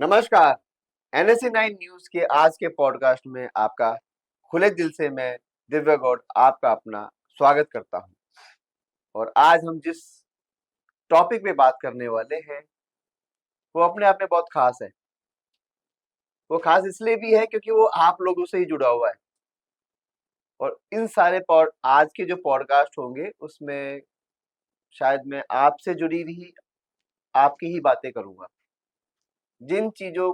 नमस्कार। NSC 9 news के आज के पॉडकास्ट में आपका खुले दिल से मैं दिव्य गौड़ आपका अपना स्वागत करता हूं। और आज हम जिस टॉपिक पे बात करने वाले हैं वो अपने आप में बहुत खास है। वो खास इसलिए भी है क्योंकि वो आप लोगों से ही जुड़ा हुआ है। और इन सारे आज के जो पॉडकास्ट होंगे उसमें शायद मैं आपसे जुड़ी हुई आपकी ही बातें करूंगा। जिन चीजों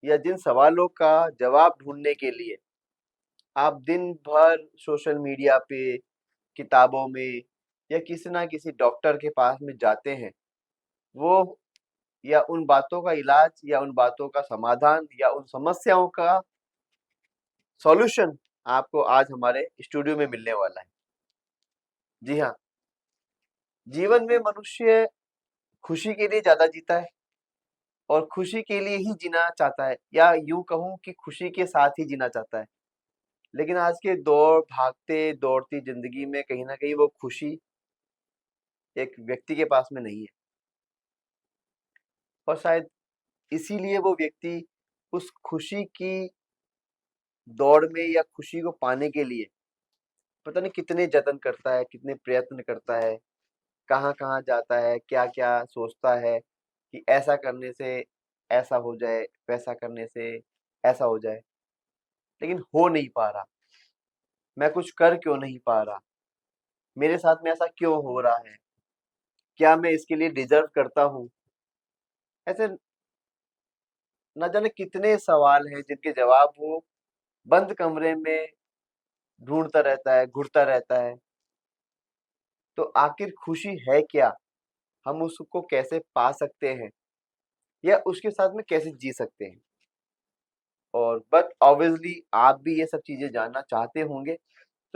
या जिन सवालों का जवाब ढूंढने के लिए आप दिन भर सोशल मीडिया पे, किताबों में या किसी ना किसी डॉक्टर के पास में जाते हैं, वो या उन बातों का इलाज या उन बातों का समाधान या उन समस्याओं का सॉल्यूशन आपको आज हमारे स्टूडियो में मिलने वाला है। जी हाँ, जीवन में मनुष्य खुशी के लिए ज़्यादा जीता है और खुशी के लिए ही जीना चाहता है, या यूँ कहूँ कि खुशी के साथ ही जीना चाहता है। लेकिन आज के भागते दौड़ती ज़िंदगी में कहीं न कहीं वो खुशी एक व्यक्ति के पास में नहीं है। और शायद इसीलिए वो व्यक्ति उस खुशी की दौड़ में या खुशी को पाने के लिए पता नहीं कितने जतन करता है, कितने प्रयत्न करता है, कहाँ-कहाँ जाता है, क्या-क्या सोचता है कि ऐसा करने से ऐसा हो जाए, वैसा करने से ऐसा हो जाए, लेकिन हो नहीं पा रहा। मैं कुछ कर क्यों नहीं पा रहा? मेरे साथ में ऐसा क्यों हो रहा है? क्या मैं इसके लिए डिज़र्व करता हूँ? ऐसे न जाने कितने सवाल हैं जिनके जवाब वो बंद कमरे में ढूँढता रहता है, घुरता रहता है। तो आखिर खुशी है क्या? हम उसको कैसे पा सकते हैं? या उसके साथ में कैसे जी सकते हैं? और बट ऑब्वियसली आप भी ये सब चीज़ें जानना चाहते होंगे,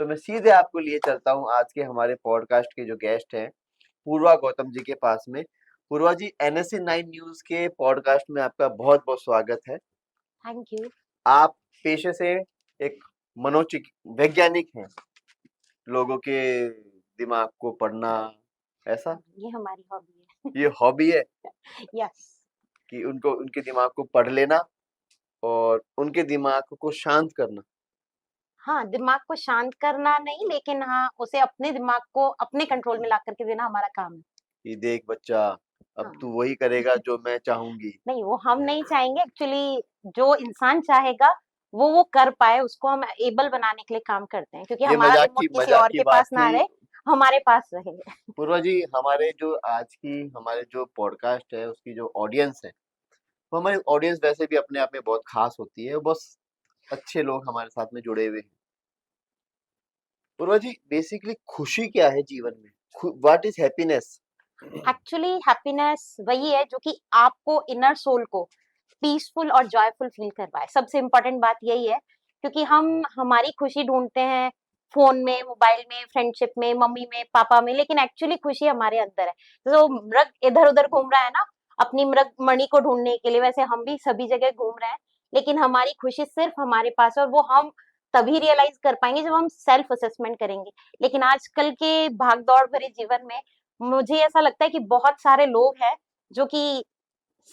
तो मैं सीधे आपको लिए चलता हूँ आज के हमारे पॉडकास्ट के जो गेस्ट हैं, पूर्वा गौतम जी के पास में। पूर्वा जी, एनएससी 9 न्यूज़ के पॉडकास्ट में आपका बहुत-बहुत स्वागत है। Thank you. आप पेशे से एक वैज्ञानिक हैं, लोगों के दिमाग को पढ़ना, ऐसा? ये हमारी हॉबी ये हॉबी है है। यस। कि उनको उनके दिमाग को पढ़ लेना और उनके दिमाग को शांत करना। हाँ, दिमाग को शांत करना नहीं, लेकिन हाँ, उसे अपने दिमाग को अपने कंट्रोल में ला करके देना हमारा काम है। कि देख बच्चा, अब हाँ। तू वही करेगा जो मैं चाहूँगी। नहीं, वो हम नहीं चाहेंगे एक्चुअली। जो इंसान चाहेगा वो कर पाए, उसको हम एबल बनाने के लिए काम करते हैं, क्योंकि ये हमारा रिमोट किसी मज़ाक और की के बात पास ना थी। रहे, हमारे पास रहे। पूर्वा जी, हमारे जो पॉडकास्ट है उसकी जो ऑडियंस है, वो हमारी ऑडियंस वैसे भी अपने आप में बहुत ख़ास होती है, बस अच्छे लोग हमारे साथ में जुड़े हुए हैं। पूर्वा जी, बेसिकली खुशी क्या है जीवन में? What is happiness? Actually happiness वही है जो कि आपको इनर सोल को पीसफुल और जॉयफुल फील करवाए। सबसे इम्पोर्टेंट बात यही है, क्योंकि हम हमारी खुशी ढूंढते हैं फोन में, मोबाइल में, फ्रेंडशिप में, मम्मी में, पापा में, लेकिन एक्चुअली खुशी हमारे अंदर है। जो मृग इधर उधर घूम रहा है ना अपनी मृग मणि को ढूंढने के लिए, वैसे हम भी सभी जगह घूम रहे हैं, लेकिन हमारी खुशी सिर्फ हमारे पास है, और वो हम तभी रियलाइज कर पाएंगे जब हम सेल्फ असेसमेंट करेंगे। लेकिन आजकल के भाग दौड़ भरे जीवन में मुझे ऐसा लगता है कि बहुत सारे लोग हैं जो कि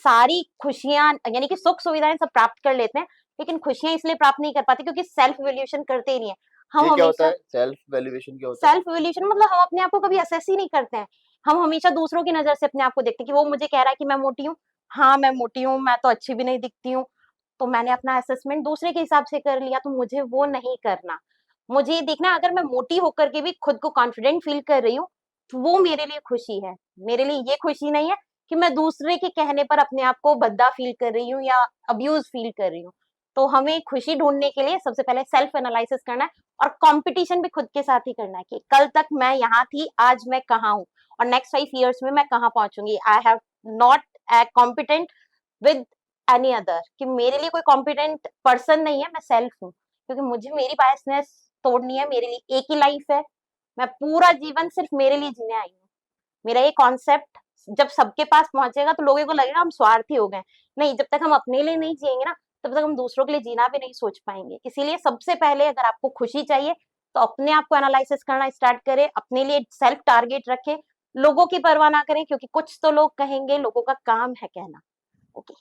सारी खुशियाँ यानी कि सुख-सुविधाएँ सब प्राप्त कर लेते हैं, लेकिन खुशियाँ इसलिए प्राप्त नहीं कर पाते क्योंकि सेल्फ इवैल्यूएशन करते ही नहीं है। हम ये क्या होता हमेशा है? सेल्फ वैल्यूएशन क्या होता है? सेल्फ इवैल्यूएशन मतलब हम अपने आप को कभी असेस ही नहीं करते हैं। हम हमेशा दूसरों की नज़र से अपने आप को देखते हैं कि वो मुझे कह रहा है कि मैं मोटी हूँ। हाँ, मैं मोटी हूँ, मैं तो अच्छी भी नहीं दिखती हूँ। तो मैंने अपना असेसमेंट दूसरे के हिसाब से कर लिया, तो मुझे वो नहीं करना। मुझे ये देखना है, अगर मैं मोटी होकर के भी खुद को कॉन्फिडेंट फील कर रही हूँ, तो वो मेरे लिए खुशी है। मेरे लिए ये खुशी नहीं है कि मैं दूसरे के कहने पर अपने आप को भद्दा फील कर रही हूँ या अब्यूज़ फील कर रही हूँ। तो हमें खुशी ढूँढने के लिए सबसे पहले सेल्फ एनालिसिस करना है, और कंपटीशन भी खुद के साथ ही करना है कि कल तक मैं यहाँ थी, आज मैं कहाँ हूँ, और नेक्स्ट 5 इयर्स में मैं कहाँ पहुँचूँगी। I have not competent with any other, कि मेरे लिए कोई कॉम्पिटेंट पर्सन नहीं है, मैं सेल्फ हूँ। क्योंकि मुझे मेरी बायसनेस तोड़नी है, मेरे लिए एक ही लाइफ है, मैं पूरा जीवन सिर्फ मेरे लिए जीने आई हूँ। मेरा ये कॉन्सेप्ट जब सबके पास पहुंचेगा तो लोगों को लगेगा हम स्वार्थी हो गए। नहीं, जब तक हम अपने लिए नहीं जिएंगे ना, तब तक हम दूसरों के लिए जीना भी नहीं सोच पाएंगे। इसीलिए सबसे पहले अगर आपको खुशी चाहिए तो अपने आप को एनालिसिस करना स्टार्ट करें, अपने लिए सेल्फ टारगेट रखें, लोगों की परवाह ना करें, क्योंकि कुछ तो लोग कहेंगे, लोगों का काम है कहना। ओके।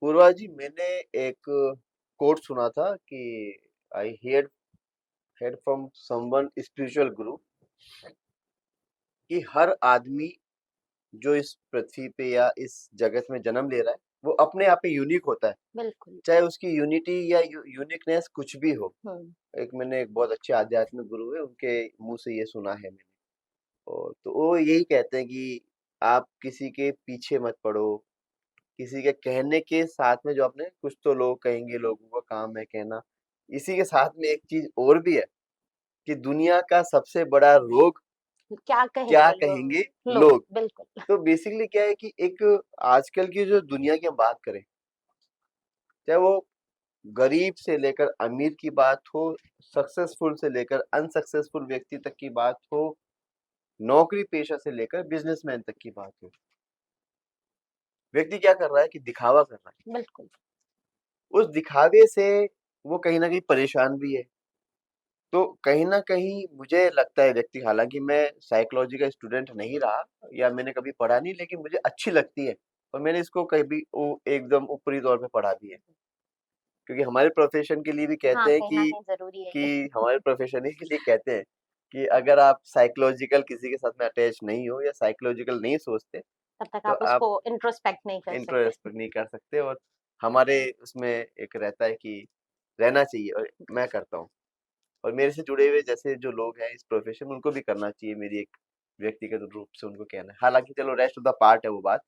पूर्वा जी, मैंने एक कोट सुना था कि आई हेard फ्रॉम समवन स्पिरिचुअल गुरु कि हर आदमी जो इस पृथ्वी पे या इस जगत में जन्म ले रहा है, वो अपने आप में यूनिक होता है, बिल्कुल। चाहे उसकी यूनिटी या यूनिकनेस कुछ भी हो। मैंने एक बहुत अच्छे आध्यात्मिक गुरु है, उनके मुंह से ये सुना है मैंने। और तो वो यही कहते हैं कि आप किसी के पीछे मत पड़ो, किसी के कहने के साथ में जो आपने कुछ तो लोग कहेंगे, लोगों का काम है कहना। इसी के साथ में एक चीज और भी है कि दुनिया का सबसे बड़ा रोग क्या क्या कहेंगे कहेंगे लोग, लोग। बिल्कुल। तो बेसिकली क्या है कि एक आजकल की जो दुनिया की हम बात करें, चाहे वो गरीब से लेकर अमीर की बात हो, सक्सेसफुल से लेकर अनसक्सेसफुल व्यक्ति तक की बात हो, नौकरी पेशा से लेकर बिजनेसमैन तक की बात हो, व्यक्ति क्या कर रहा है कि दिखावा कर रहा है। बिल्कुल। उस दिखावे से वो कहीं ना कहीं परेशान भी है। तो कहीं न कहीं मुझे लगता है, व्यक्ति हालाँकि मैं साइकोलॉजी का स्टूडेंट नहीं रहा या मैंने कभी पढ़ा नहीं, लेकिन मुझे अच्छी लगती है और मैंने इसको कभी वो एकदम ऊपरी तौर पे पढ़ा भी है। क्योंकि हमारे प्रोफ़ेशन के लिए भी हाँ, कहते हैं कहीं न कहीं ज़रूरी है ये। हमारे प्रोफ़ेशन ही के लिए कहते हैं कि अगर आप साइकोलॉजिकल किसी के साथ में अटैच नहीं हो या साइकोलॉजिकल नहीं सोचते, तब तक तो आप आप उसको इंट्रोस्पेक्ट नहीं कर सकते। इंट्रोस्पेक्ट नहीं कर सकते। और हमारे उसमें एक रहता है कि रहना चाहिए और मैं करता हूँ। और मेरे से जुड़े हुए जैसे जो लोग हैं इस प्रोफेशन में, उनको भी करना चाहिए, मेरी एक व्यक्तिगत रूप से उनको कहना है। हालाँकि चलो रेस्ट ऑफ द पार्ट है वो बात।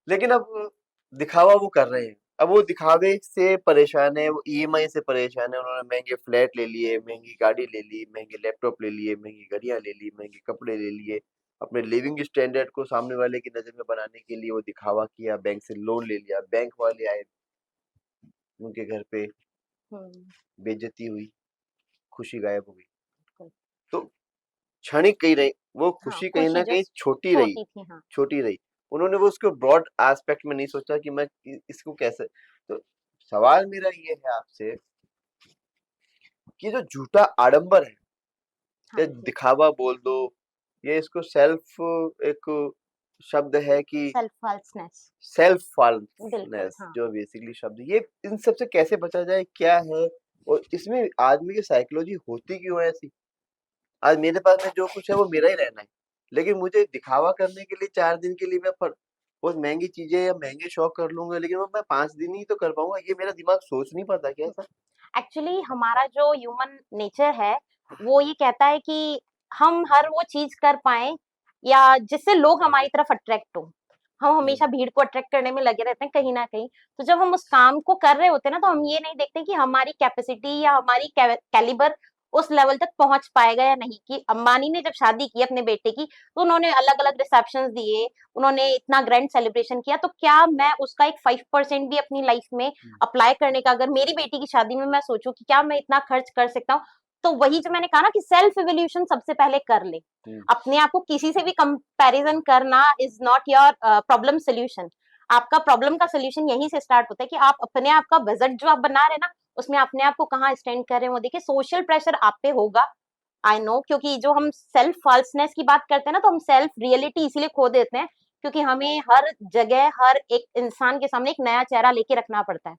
लेकिन अब दिखावा वो कर रहे हैं। अब वो दिखावे से परेशान है, वो ईएमआई से परेशान है, उन्होंने महँगे फ्लैट ले लिए, महँगी गाड़ी ले ली, महँगे लैपटॉप ले लिए, महँगी घड़ियाँ ले ली, महँगे कपड़े ले लिए। अपने लिविंग स्टैंडर्ड को सामने वाले की नज़र में बनाने के लिए वो दिखावा किया, बैंक से लोन ले लिया, बैंक वाले आए, उनके घर पे हुँ, बेइज्जती हुई, खुशी गायब हो गई। बिल्कुल। तो क्षणिक कहीं रही, वो हाँ, खुशी कहीं खुशी न जो कहीं छोटी रही, छोटी थी, हाँ। छोटी रही। उन्होंने वो उसको ब्रॉड एस्पेक्ट में नहीं सोचा कि मैं इसको कैसे। तो सवाल मेरा ये है आपसे कि जो झूठा आडंबर है, हाँ या जी, दिखावा बोल दो, ये इसको सेल्फ एक शब्द है कि सेल्फ फाल्सनेस। सेल्फ बिल्कुल, फॉल्सनेस हाँ। जो बेसिकली शब्द, ये इन सब से कैसे बचा जाए, क्या है? और इसमें आदमी की साइकोलॉजी होती क्यों है ऐसी? आज मेरे पास में जो कुछ है वो मेरा ही रहना है। लेकिन मुझे दिखावा करने के लिए 4 दिन के लिए मैं बहुत महँगी चीज़ें या महँगे शौक कर लूँगा, लेकिन वो मैं 5 दिन ही तो कर पाऊँगा। ये मेरा दिमाग सोच नहीं पाता क्या ऐसा? एक्चुअली हमारा जो ह्यूमन नेचर है, वो ये कहता है कि हम हर वो चीज़ कर पाएँ या जिससे लोग हमारी तरफ अट्रैक्ट हों। हम हुँ, हमेशा भीड़ को अट्रैक्ट करने में लगे रहते हैं कहीं न कहीं। तो जब हम उस काम को कर रहे होते हैं ना, तो हम ये नहीं देखते कि हमारी कैपेसिटी या हमारी कैलिबर उस लेवल तक पहुँच पाएगा या नहीं। कि अंबानी ने जब शादी की अपने बेटे की, तो उन्होंने अलग-अलग रिसेप्शंस दिए, उन्होंने इतना ग्रैंड सेलिब्रेशन किया, तो क्या मैं उसका एक 5% भी अपनी लाइफ़ में हुँ, अप्लाई करने का, अगर मेरी बेटी की शादी में मैं सोचूँ कि क्या मैं इतना खर्च कर सकता हूँ, तो वही जो मैंने कहा ना कि सेल्फ इवैल्यूएशन सबसे पहले कर ले। हुँ, अपने आप को किसी से भी कंपैरिज़न करना is not your problem solution. आपका प्रॉब्लम का सॉल्यूशन यहीं से स्टार्ट होता है कि आप अपने आप का बजट जो आप बना रहे हैं ना, उसमें अपने आप को कहाँ स्टैंड कर रहे हैं वो देखिए। सोशल प्रेशर आप पे होगा, आई नो, क्योंकि जो हम सेल्फ फाल्सनेस की बात करते हैं ना, तो हम सेल्फ रियलिटी इसीलिए खो देते हैं, क्योंकि हमें हर जगह, हर एक इंसान के सामने एक नया चेहरा लेके रखना पड़ता है।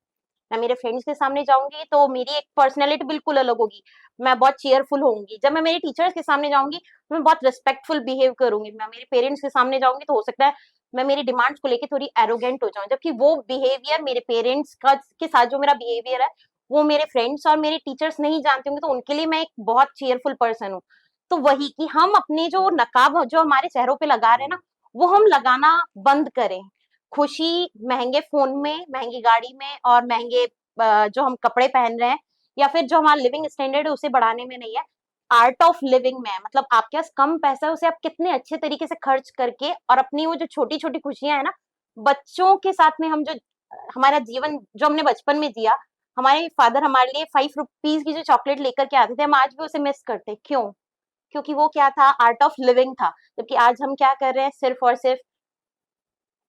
मैं मेरे फ्रेंड्स के सामने जाऊँगी तो मेरी एक पर्सनैलिटी बिल्कुल अलग होगी। मैं बहुत चीयरफुल होऊँगी। जब मैं मेरे टीचर्स के सामने जाऊँगी, तो मैं बहुत रिस्पेक्टफुल बिहेव करूँगी। मैं मेरे पेरेंट्स के सामने जाऊँगी तो हो सकता है मैं मेरी डिमांड्स को लेके थोड़ी एरोगेंट हो जाऊँ। जबकि वो बिहेवियर मेरे पेरेंट्स का के साथ जो मेरा बिहेवियर है, वो मेरे फ्रेंड्स और मेरे टीचर्स नहीं जानते होंगे, तो उनके लिए मैं एक बहुत चीयरफुल पर्सन हूँ। तो वही कि हम अपने जो नकाब जो हमारे चेहरों पे लगा रहे हैं हुँ, ना, वो हम लगाना बंद करें। खुशी महँगे फ़ोन में, महँगी गाड़ी में और महँगे जो हम कपड़े पहन रहे हैं या फिर जो हमारा लिविंग स्टैंडर्ड है उसे बढ़ाने में नहीं है, आर्ट ऑफ लिविंग में है। मतलब आपके पास कम पैसा है, उसे आप कितने अच्छे तरीके से खर्च करके और अपनी वो जो छोटी-छोटी खुशियाँ हैं ना, बच्चों के साथ में हम जो हमारा जीवन जो हमने बचपन में जिया, हमारे फादर हमारे लिए ₹5 की जो चॉकलेट लेकर के आते थे, हम आज भी उसे मिस करते हैं। क्यों? क्योंकि वो क्या था, आर्ट ऑफ लिविंग था। जबकि आज हम क्या कर रहे हैं, सिर्फ़ और सिर्फ़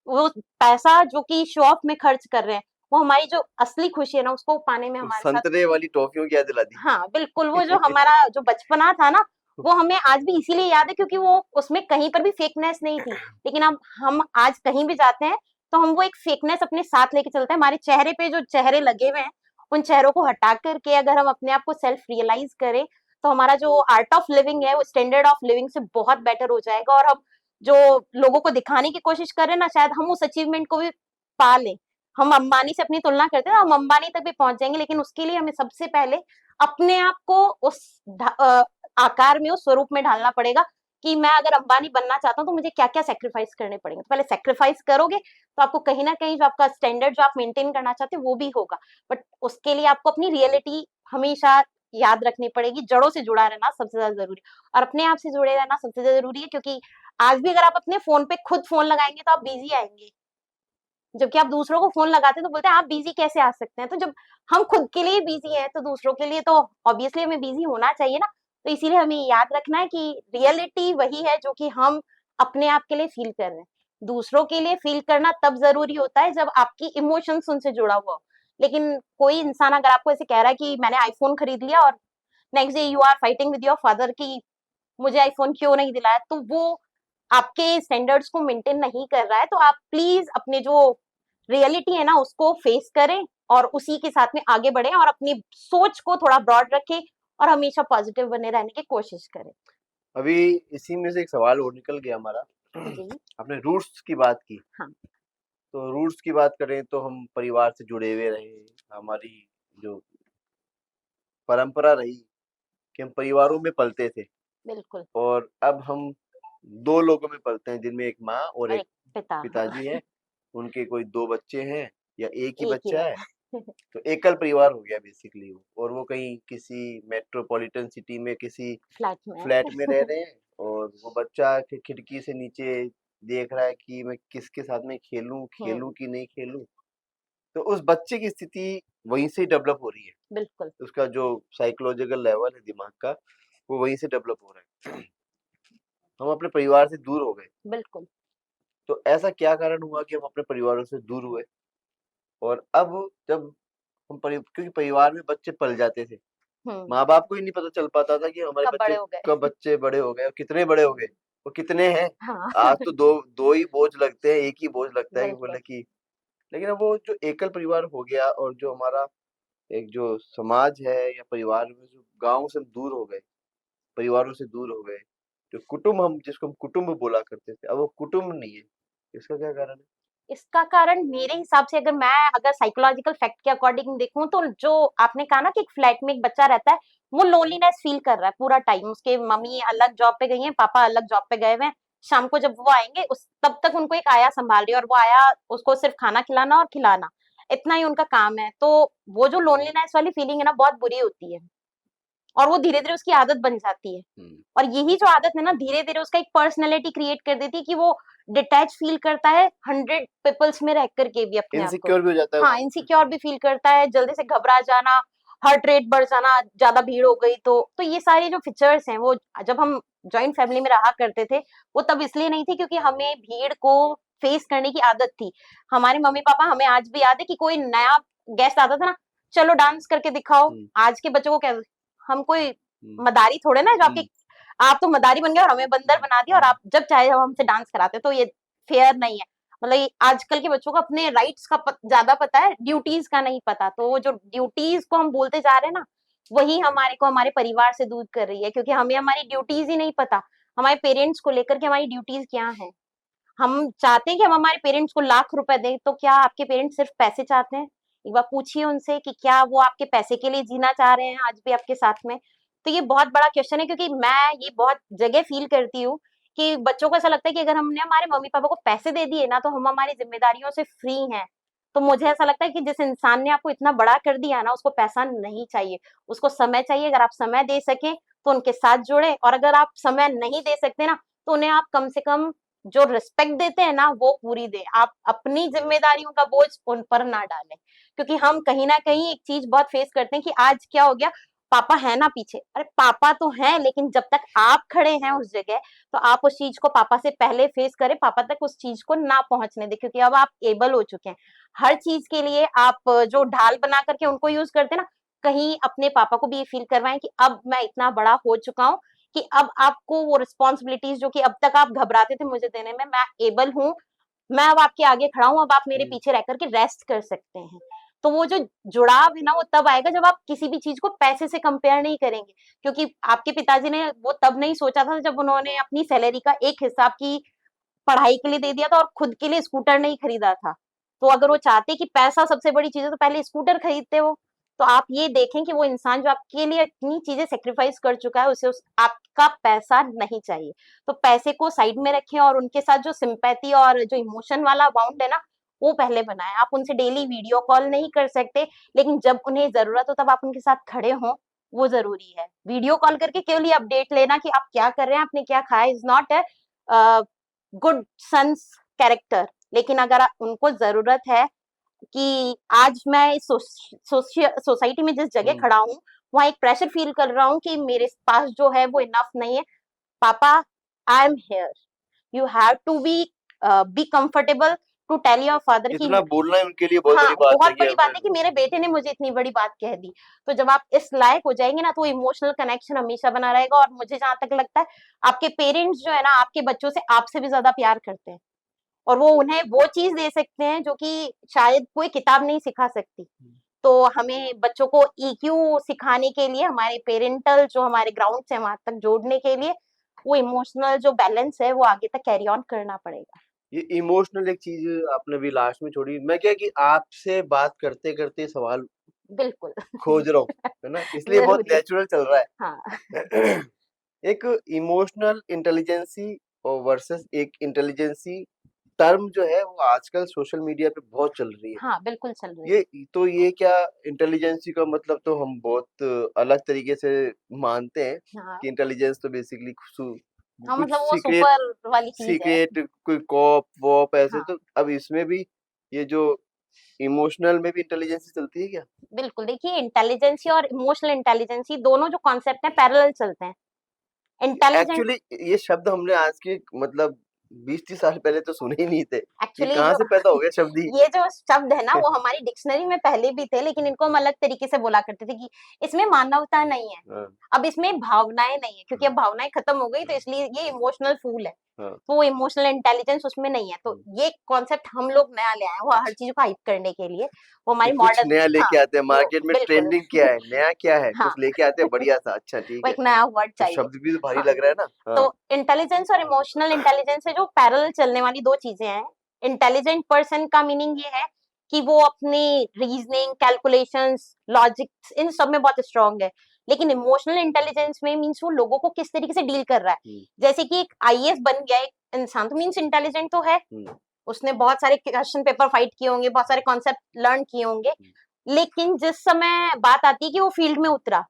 वो पैसा जो कि शो ऑफ में खर्च कर रहे हैं, वो हमारी जो असली खुशी है ना, उसको पाने में हमारे साथ। संतरे वाली टॉफ़ियों की याद दिला दी। हाँ, बिल्कुल, वो जो हमारा जो बचपना था ना, वो हमें आज भी इसीलिए याद है क्योंकि वो उसमें कहीं पर भी फेकनेस नहीं थी। लेकिन अब हम आज कहीं भी जाते हैं, तो हम वो एक फेकनेस अपने साथ लेके चलते हैं। हमारे चेहरे पे जो चेहरे लगे हुए हैं, उन चेहरों को हटा करके अगर हम अपने आप को सेल्फ रियलाइज करें, तो हमारा जो आर्ट ऑफ लिविंग है, वो स्टैंडर्ड ऑफ लिविंग से बहुत बेटर हो जाएगा। और हम जो लोगों को दिखाने की कोशिश कर रहे हैं ना, शायद हम उस अचीवमेंट को भी पा लें। हम अंबानी से अपनी तुलना करते हैं ना, हम अंबानी तक भी पहुंच जाएंगे, लेकिन उसके लिए हमें सबसे पहले अपने आप को उस आकार में, उस स्वरूप में ढालना पड़ेगा कि मैं अगर अंबानी बनना चाहता हूँ तो मुझे क्या क्या सेक्रीफाइस करने पड़ेंगे। तो पहले सेक्रीफाइस करोगे तो आपको कहीं ना कहीं जो आपका स्टैंडर्ड जो आप मेंटेन करना चाहते हो वो भी होगा। बट उसके लिए आपको अपनी रियलिटी हमेशा याद रखनी पड़ेगी। जड़ों से जुड़ा रहना सबसे ज्यादा जरूरी है, और अपने आप से जुड़े रहना सबसे ज्यादा जरूरी है, क्योंकि आज भी अगर आप अपने फोन पे खुद फोन लगाएंगे तो आप बिजी आएंगे, जबकि आप दूसरों को फोन लगाते हैं तो बोलते हैं आप बिजी कैसे आ सकते हैं। तो जब हम खुद के लिए बिजी हैं तो दूसरों के लिए तो ऑब्वियसली हमें बिजी होना चाहिए ना। तो इसीलिए हमें याद रखना है कि रियलिटी वही है जो कि हम अपने आप के लिए फील कर रहे हैं। दूसरों के लिए फील करना तब जरूरी होता है जब आपकी इमोशंस उनसे जुड़ा हुआ हो। लेकिन कोई इंसान अगर आपको ऐसे कह रहा है कि मैंने आईफोन खरीद लिया, और next day you are fighting with your father कि मुझे आईफोन क्यों नहीं दिलाया, तो वो आपके स्टैंडर्ड्स को मेंटेन नहीं कर रहा है। तो आप प्लीज अपने जो रियलिटी है ना उसको फेस करें, और उसी के साथ में आगे बढ़े, और अपनी सोच को थोड़ा ब्रॉड रखें, और हमेशा पॉजिटिव बने रहने की कोशिश करें। अभी इसी में से एक सवाल और निकल गया हमारा। जी आपने रूट्स की बात की, हाँ। तो रूट्स की बात करें तो हम परिवार से जुड़े हुए रहे, हमारी जो परंपरा रही कि हम परिवारों में पलते थे, बिल्कुल। और अब हम 2 लोगों में पलते हैं, जिनमें एक माँ और और एक एक पिता, हाँ। पिताजी हैं। उनके कोई 2 बच्चे हैं या एक ही एक ही बच्चा है। है, तो एकल परिवार हो गया बेसिकली वो। और वो कहीं किसी मेट्रोपॉलिटन सिटी में किसी फ्लैट में है। फ्लैट में रह रहे हैं, और वो बच्चा खिड़की से नीचे देख रहा है कि मैं किसके साथ में खेलूं हम्म। खेलूं कि नहीं खेलूं। तो उस बच्चे की स्थिति वहीं से डेवलप हो रही है, बिल्कुल। उसका जो साइकोलॉजिकल लेवल है दिमाग का, वो वहीं से डेवलप हो रहा है। हम अपने परिवार से दूर हो गए, बिल्कुल। तो ऐसा क्या कारण हुआ कि हम अपने परिवारों से दूर हुए? और अब जब क्योंकि परिवार में बच्चे पल जाते थे, हम्म। माँ बाप को ही नहीं पता चल पाता था कि हमारे कब बच्चे बड़े हो गए। कब बच्चे बड़े हो गए और कितने बड़े हो गए और कितने हैं। हाँ। आज तो दो दो ही बोझ लगते हैं, एक ही बोझ लगता है कि बिल्कुल। बोले कि। लेकिन अब वो जो एकल परिवार हो गया, और जो हमारा एक जो समाज है या परिवार में जो गांव से हम दूर हो गए, परिवारों से दूर हो गए, जो कुटुंब हम जिसको हम कुटुंब बोला करते थे, अब वो कुटुंब नहीं है। इसका क्या कारण है? इसका कारण मेरे हिसाब से, अगर साइकोलॉजिकल फैक्ट के अकॉर्डिंग देखूं, तो जो आपने कहा ना कि एक फ्लैट में एक बच्चा रहता है, वो लोनलीनेस फील कर रहा है पूरा टाइम। उसके मम्मी अलग जॉब पे गई हैं, पापा अलग जॉब पे गए हुए हैं। शाम को जब वो आएंगे, उस तब तक उनको एक आया संभाल रही है, और वो आया उसको सिर्फ खाना खिलाना और खिलाना, इतना ही उनका काम है। तो वो जो लोनलीनेस वाली फीलिंग है ना, बहुत बुरी होती है, और वो धीरे धीरे उसकी आदत बन जाती है। हम्म। और यही जो आदत है ना, धीरे धीरे उसका एक पर्सनैलिटी क्रिएट कर देती है कि वो डिटैच फील करता है 100 पीपल्स में रह करके भी अपने आप को। इनसिक्योर भी हो जाता है हाँ, वो। इनसिक्योर भी फील करता है, जल्दी से घबरा जाना, हार्ट रेट बढ़ जाना, ज्यादा भीड़ हो गई तो ये सारे जो फीचर्स हैं, वो जब हम जॉइंट फैमिली में रहा करते थे, वो तब इसलिए नहीं थी क्योंकि हमें भीड़ को फेस करने की आदत थी। हमारे मम्मी पापा, हमें आज भी याद है कि कोई नया गेस्ट आता था ना, चलो डांस करके दिखाओ। हम्म। आज के बच्चों को क्या, हम कोई हम्म। मदारी थोड़े ना जो आपके, आप तो मदारी बन गए और हमें बंदर बना दिया, और आप जब चाहे हम हमसे डांस कराते, तो ये फेयर नहीं है। मतलब आजकल के बच्चों को अपने राइट्स का ज्यादा पता है, ड्यूटीज का नहीं पता। तो वो जो ड्यूटीज को हम बोलते जा रहे हैं ना, वही हमारे को हमारे परिवार से दूर कर रही है, क्योंकि हमें हमारी ड्यूटीज ही नहीं पता। हमारे पेरेंट्स को लेकर के हमारी ड्यूटीज क्या है। हम चाहते हैं कि हम हमारे पेरेंट्स को लाख रुपए दें, तो क्या आपके पेरेंट्स सिर्फ पैसे चाहते हैं? एक बार पूछिए उनसे कि क्या वो आपके पैसे के लिए जीना चाह रहे हैं आज भी आपके साथ में। तो ये बहुत बड़ा क्वेश्चन है, क्योंकि मैं ये बहुत जगह फील करती हूँ कि बच्चों को ऐसा लगता है कि अगर हमने हमारे मम्मी पापा को पैसे दे दिए ना, तो हम हमारी जिम्मेदारियों से फ्री हैं। तो मुझे ऐसा लगता है कि जिस इंसान ने आपको इतना बड़ा कर दिया ना, उसको पैसा नहीं चाहिए, उसको समय चाहिए। अगर आप समय दे सके तो उनके साथ जुड़े, और अगर आप समय नहीं दे सकते ना, तो उन्हें आप कम से कम जो रिस्पेक्ट देते हैं ना, वो पूरी दें। आप अपनी जिम्मेदारियों का बोझ उन पर ना डालें, क्योंकि हम कहीं ना कहीं एक चीज बहुत फेस करते हैं कि आज क्या हो गया, पापा है ना पीछे। अरे पापा तो हैं, लेकिन जब तक आप खड़े हैं उस जगह, तो आप उस चीज को पापा से पहले फेस करें, पापा तक उस चीज को ना पहुंचने दें, क्योंकि अब आप एबल हो चुके हैं हर चीज के लिए। आप जो ढाल बना करके उनको यूज करते हैं ना, कहीं अपने पापा को भी ये फील करवाएं कि अब मैं इतना बड़ा हो चुका हूँ, कि अब आपको वो रिस्पॉन्सिबिलिटीज जो कि अब तक आप घबराते थे मुझे देने में, मैं एबल हूँ मैं अब आपके आगे खड़ा हूँ, अब आप मेरे हम्म, पीछे रह करके रेस्ट कर सकते हैं। तो वो जो जुड़ाव है ना, वो तब आएगा जब आप किसी भी चीज को पैसे से कंपेयर नहीं करेंगे, क्योंकि आपके पिताजी ने वो तब नहीं सोचा था जब उन्होंने अपनी सैलरी का एक हिस्सा आपकी पढ़ाई के लिए दे दिया था और खुद के लिए स्कूटर नहीं खरीदा था। तो अगर वो चाहते कि पैसा सबसे बड़ी चीज़ है, तो पहले स्कूटर खरीदते वो। तो आप ये देखें कि वो इंसान जो आपके लिए इतनी चीज़ें सैक्रिफाइस कर चुका है, उसे उस आपका पैसा नहीं चाहिए। तो पैसे को साइड में रखें और उनके साथ जो सिम्पैथी और जो इमोशन वाला बॉन्ड है ना, वो पहले बनाएँ। आप उनसे डेली वीडियो कॉल नहीं कर सकते, लेकिन जब उन्हें ज़रूरत हो तब आप उनके साथ खड़े हों, वो ज़रूरी है। वीडियो कॉल करके केवल ये अपडेट लेना कि आप क्या कर रहे हैं, आपने क्या खाया is not a, good sons character. लेकिन अगर उनको जरूरत है कि आज मैं इस सोसाइटी में जिस जगह हम्म, खड़ा हूँ, वहाँ एक प्रेशर फील कर रहा हूँ कि मेरे पास जो है वो इनफ नहीं है, पापा I am here, you have to be comfortable to tell your father कि इतना बोलना ही उनके लिए बहुत हाँ, बड़ी बात है बहुत कि बड़ी बात हमें है कि मेरे बेटे ने मुझे इतनी बड़ी बात कह दी। तो जब आप इस लायक हो जाएंगे ना, तो इमोशनल कनेक्शन हमेशा बना रहेगा। और मुझे जहां तक लगता है, आपके पेरेंट्स जो है ना, आपके बच्चों से आपसे भी ज्यादा प्यार करते हैं, और वो उन्हें वो चीज दे सकते हैं जो कि शायद कोई किताब नहीं सिखा सकती। तो हमें बच्चों को ईक्यू सिखाने के लिए, हमारे पेरेंटल जो हमारे ग्राउंड से वहां तक जोड़ने के लिए, वो इमोशनल जो बैलेंस है वो आगे तक कैरी ऑन करना पड़ेगा। ये इमोशनल एक चीज आपने भी लास्ट में छोड़ी। मैं क्या कि आपसे बात करते करते सवाल बिल्कुल। खोज रहा हूँ, है ना, इसलिए बहुत जरूरी। नेचुरल चल रहा हाँ। है। एक इमोशनल इंटेलिजेंसी और वर्सेस एक इंटेलिजेंसी टर्म जो है वो आजकल सोशल मीडिया पे बहुत चल रही है। हाँ, बिल्कुल चल रही है। ये क्या इंटेलिजेंसी का मतलब तो हम बहुत अलग तरीके से मानते हैं हाँ। कि इंटेलिजेंस तो बेसिकली हाँ, कुछ मतलब वो सीक्रेट सुपर वाली चीज है। सीक्रेट कोई कॉप वॉप ऐसे। हाँ, तो अब इसमें भी ये जो इमोशनल में भी इंटेलिजेंसी चलती है क्या? बिल्कुल। देखिए, इंटेलिजेंसी और इमोशनल इंटेलिजेंसी दोनों जो कॉन्सेप्ट हैं पैरेलल चलते हैं। इंटेलिजेंट एक्चुअली ये शब्द हमने आज के मतलब 20-30 साल पहले तो सुने ही नहीं थे। ये एक्चुअली कहाँ जो से पैदा हो गया शब्द ही? ये जो शब्द है ना, वो हमारी डिक्शनरी में पहले भी थे, लेकिन इनको हम अलग तरीके से बोला करते थे कि इसमें मानवता नहीं है, हाँ, अब इसमें भावनाएं नहीं है, क्योंकि हाँ, अब भावनाएं खत्म हो गई, तो हाँ, इसलिए ये इमोशनल फूल है। हाँ, तो वो इमोशनल इंटेलिजेंस उसमें नहीं है। तो हुँ, ये कॉन्सेप्ट हम लोग नया ले आए हैं, वो हर अच्छा। चीज को हाइप करने के लिए। वो कि हमारी कुछ मॉडर्न। नया हाँ, लेके आते हैं वो मार्केट में, बिल्कुल। ट्रेंडिंग क्या है, नया क्या है, हाँ। कुछ लेके आते हैं बढ़िया-सा, अच्छा ठीक वो है। एक नया वर्ड तो चाहिए। शब्द भी तो भारी हाँ। लग रहा है ना? तो हाँ, इंटेलिजेंस और इमोशनल इंटेलिजेंस से जो पैरेलल चलने वाली दो चीजें हैं। इंटेलिजेंट पर्सन का मीनिंग ये है कि वो अपनी रीजनिंग, कैलकुलेशंस, लॉजिक्स, इन सब में बहुत स्ट्रांग है। लेकिन इमोशनल इंटेलिजेंस में मीन्स वो लोगों को किस तरीके से डील कर रहा है। हुँ, जैसे कि एक आईएएस बन गया एक इंसान, तो मीन्स इंटेलिजेंट तो है, हुँ, उसने बहुत सारे क्वेश्चन पेपर फाइट किए होंगे, बहुत हुँ, सारे कॉन्सेप्ट लर्न किए होंगे। हुँ। लेकिन जिस समय बात आती है कि वो फील्ड में उतरा